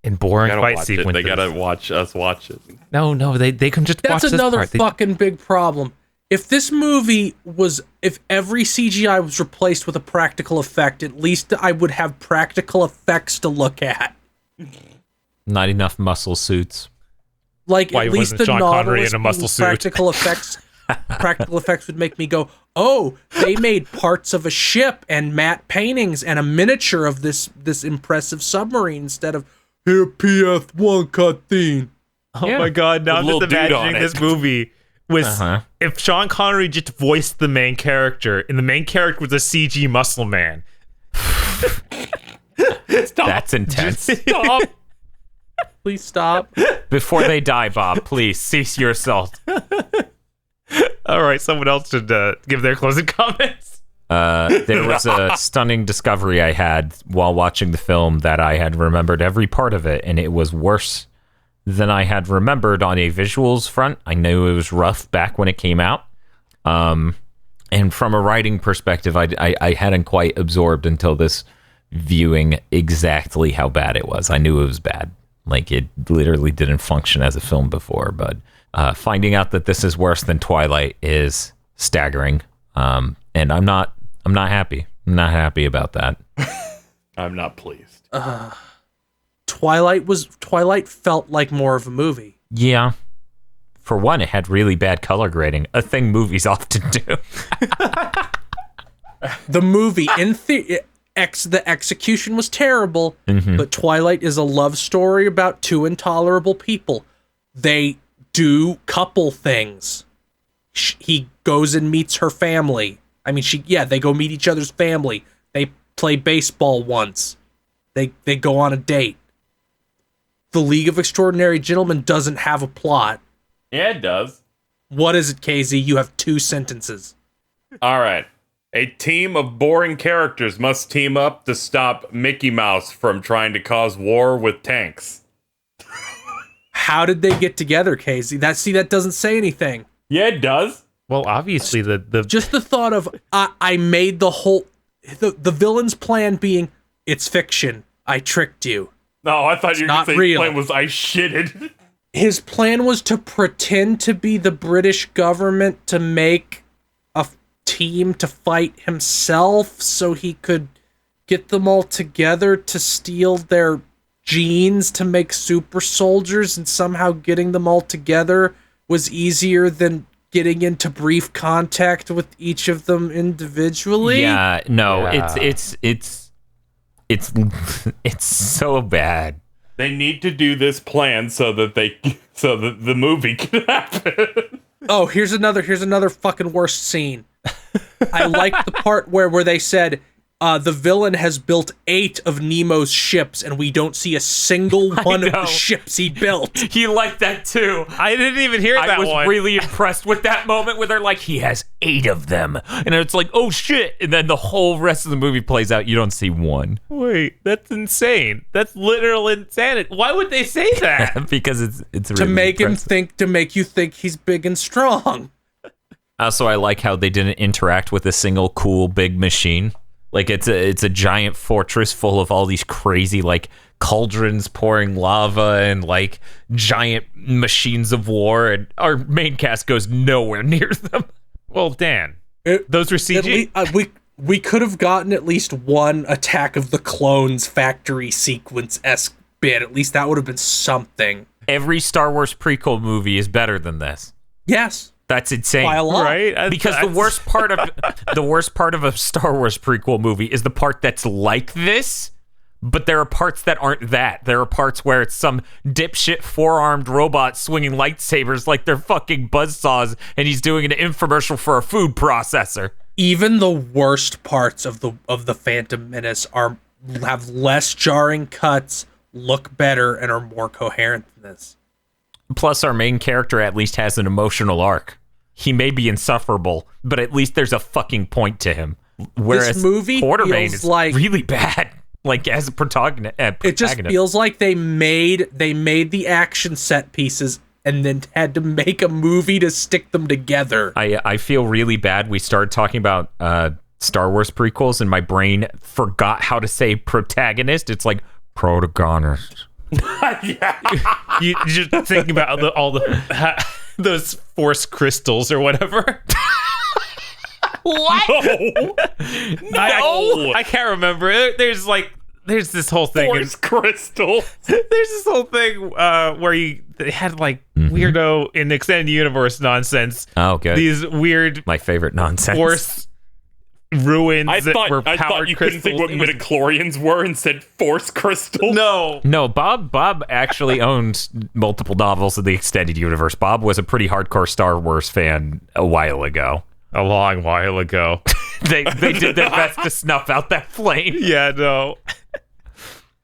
C: and boring
D: gotta
C: fight
D: watch
C: sequences.
D: it. They gotta watch us watch it.
C: No, they can just watch
A: That's
C: this
A: another
C: part.
A: fucking big problem. If this movie was, if every CGI was replaced with a practical effect, at least I would have practical effects to look at.
B: Not enough muscle suits.
A: Like,
C: Why
A: at least
C: wasn't
A: the
C: Sean Connery
A: Nautilus
C: in a muscle
A: being
C: suit?
A: practical effects. Practical effects would make me go, oh, they made parts of a ship and matte paintings and a miniature of this impressive submarine instead of here PF1 cutscene.
C: Oh my god! Now I'm
D: little
C: just
D: dude
C: imagining
D: on
C: this
D: it.
C: movie was
B: Uh-huh.
C: if Sean Connery just voiced the main character, and the main character was a CG muscle man.
D: Stop.
B: That's intense.
D: Stop.
A: Please stop.
B: Before they die, Bob, please cease your assault.
C: All right, someone else should give their closing comments.
B: There was a stunning discovery I had while watching the film that I had remembered every part of it, and it was worse than I had remembered on a visuals front. I knew it was rough back when it came out. And from a writing perspective, I hadn't quite absorbed until this viewing exactly how bad it was. I knew it was bad. Like, it literally didn't function as a film before, but finding out that this is worse than Twilight is staggering. And I'm not happy. I'm not happy about that.
D: I'm not pleased.
A: Twilight felt like more of a movie.
B: Yeah. For one, it had really bad color grading, a thing movies often do.
A: The movie, the execution was terrible, but Twilight is a love story about two intolerable people. They do couple things. He goes and meets her family. I mean, they go meet each other's family. They play baseball once. They go on a date. The League of Extraordinary Gentlemen doesn't have a plot.
D: Yeah, it does.
A: What is it, KZ? You have 2 sentences.
D: All right. A team of boring characters must team up to stop Mickey Mouse from trying to cause war with tanks.
A: How did they get together, KZ? That doesn't say anything.
D: Yeah, it does.
C: Well, obviously the
A: Just the thought of I made the whole the villain's plan being it's fiction. I tricked you.
D: No, I thought you were going
A: not
D: to say
A: real.
D: his plan was I shitted.
A: His plan was to pretend to be the British government to make a team to fight himself so he could get them all together to steal their genes to make super soldiers, and somehow getting them all together was easier than getting into brief contact with each of them individually.
B: Yeah, no,
C: Yeah.
B: it's so bad.
D: They need to do this plan so that the movie can happen.
A: Oh, here's another fucking worst scene. I like the part where they said the villain has built 8 of Nemo's ships, and we don't see a single one of
B: know.
A: the ships he built.
B: He liked that too.
C: I didn't even hear
B: I
C: that
B: was
C: one.
B: really impressed with that moment where they're like, he has 8 of them. And it's like, oh shit. And then the whole rest of the movie plays out. You don't see one.
C: Wait, that's insane. That's literal insanity. Why would they say that?
B: Because it's
A: To
B: really
A: make him
B: impressive.
A: think, to make you think he's big and strong.
B: Also, I like how they didn't interact with a single cool big machine. Like it's a giant fortress full of all these crazy like cauldrons pouring lava and like giant machines of war, and our main cast goes nowhere near them.
C: Well, Dan,
A: It-
C: those were CG.
A: we could have gotten at least one Attack of the Clones factory sequence-esque bit. At least that would have been something.
B: Every Star Wars prequel movie is better than this.
A: Yes,
B: That's insane.
A: by a lot.
C: Right?
B: Because the worst part of a Star Wars prequel movie is the part that's like this, but there are parts that aren't that. There are parts where it's some dipshit 4-armed robot swinging lightsabers like they're fucking buzzsaws, and he's doing an infomercial for a food processor.
A: Even the worst parts of the Phantom Menace have less jarring cuts, look better, and are more coherent than this.
B: Plus, our main character at least has an emotional arc. He may be insufferable, but at least there's a fucking point to him. Whereas
A: movie
B: Quartermain
A: feels
B: is
A: like-
B: really bad. Like as a protagonist.
A: It just feels like they made the action set pieces and then had to make a movie to stick them together.
B: I feel really bad. We started talking about Star Wars prequels, and my brain forgot how to say protagonist. It's like protagonist.
C: You just think about those force crystals or whatever.
B: What?
C: I can't remember. There's this whole thing.
D: Force crystal.
C: There's this whole thing where they had like weirdo in extended universe nonsense.
B: Oh, good.
C: These weird
B: My favorite nonsense.
C: force ruins
D: I
C: that were
D: thought
C: powered
D: you couldn't think what
C: crystals.
D: midichlorians were and said force crystal.
C: No.
B: Bob actually owned multiple novels of the extended universe. Bob was a pretty hardcore Star Wars fan a while ago.
C: A long while ago.
B: They did their best to snuff out that flame.
C: Yeah, no.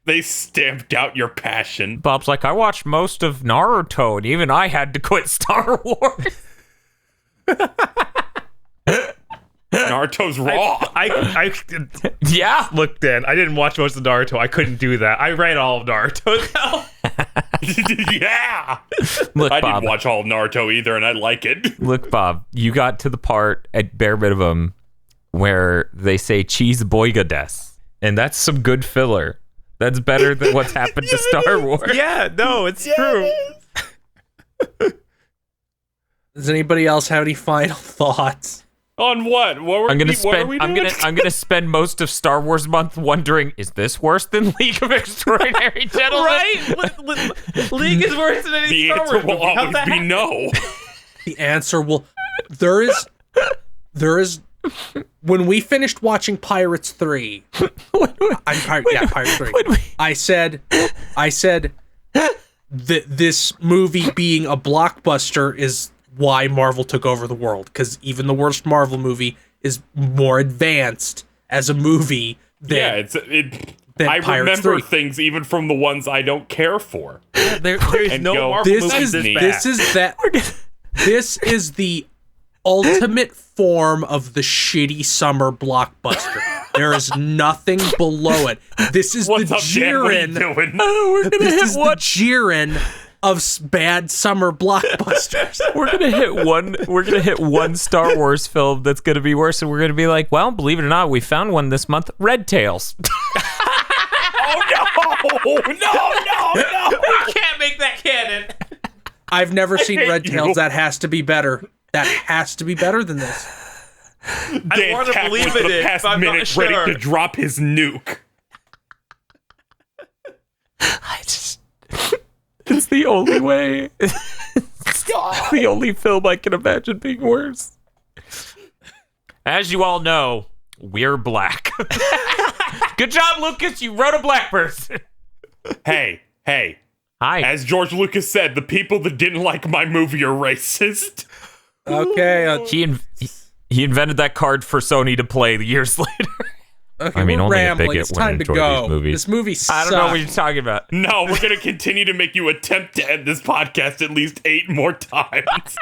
D: They stamped out your passion.
B: Bob's like, I watched most of Naruto, and even I had to quit Star Wars.
D: Naruto's raw.
C: I
B: Yeah.
C: look, Dan, I didn't watch most of Naruto. I couldn't do that. I read all of Naruto now.
D: Yeah.
B: Look,
D: I
B: Bob.
D: didn't watch all of Naruto either, and I like it.
B: Look, Bob, you got to the part at bare minimum where they say cheese boiga des, and that's some good filler. That's better than what's happened to Star Wars.
C: Yeah, no, it's true.
A: Does anybody else have any final thoughts?
D: On what? What were
B: I'm gonna
D: what are
B: spend.
D: we
B: I'm
D: doing?
B: gonna spend most of Star Wars month wondering: is this worse than League of Extraordinary Gentlemen?
C: Right? League is worse than any
D: The
C: Star
D: answer
C: Wars
D: will
C: movie. How'd
D: always
C: that
D: be
C: happen?
D: no.
A: The answer will. There is. When we finished watching Pirates 3, Pirates 3. I said that this movie being a blockbuster is why Marvel took over the world, because even the worst Marvel movie is more advanced as a movie than
D: Yeah,
A: than
D: I
A: Pirates
D: remember
A: 3.
D: things even from the ones I don't care for.
C: There's
D: And
C: no
D: go,
C: Marvel
A: This
C: movie
A: is
C: this bad.
A: this is that This is the ultimate form of the shitty summer blockbuster. There is nothing below it. This is
D: What's
A: the
D: up, Dan? What are you
A: Jiren.
D: doing?
A: This is the Jiren of bad summer blockbusters.
B: We're gonna hit one Star Wars film that's gonna be worse, and we're gonna be like, well, believe it or not, we found one this month, Red Tails.
D: Oh no!
C: We can't make that canon.
A: I've never seen
D: hate
A: Red
D: you.
A: Tails. That has to be better. That has to be better than this.
D: Dan
C: wanna
D: Cack
C: believe
D: was
C: in
D: the
C: it,
D: past
C: but I'm not
D: minute
C: sure.
D: ready to drop his nuke.
B: It's the only way. It's the only film I can imagine being worse. As you all know, we're black. Good job, Lucas. You wrote a black person.
D: Hey,
B: Hi.
D: as George Lucas said, the people that didn't like my movie are racist.
A: Okay.
B: He invented that card for Sony to play years later.
A: Okay,
B: I mean,
A: we're
B: only a
A: rambling.
B: bigot
A: It's
B: would
A: time to
B: enjoy
A: go.
B: these movies.
A: This movie sucks.
B: I don't know what you're talking about.
D: No, we're going to continue to make you attempt to end this podcast at least 8 more times.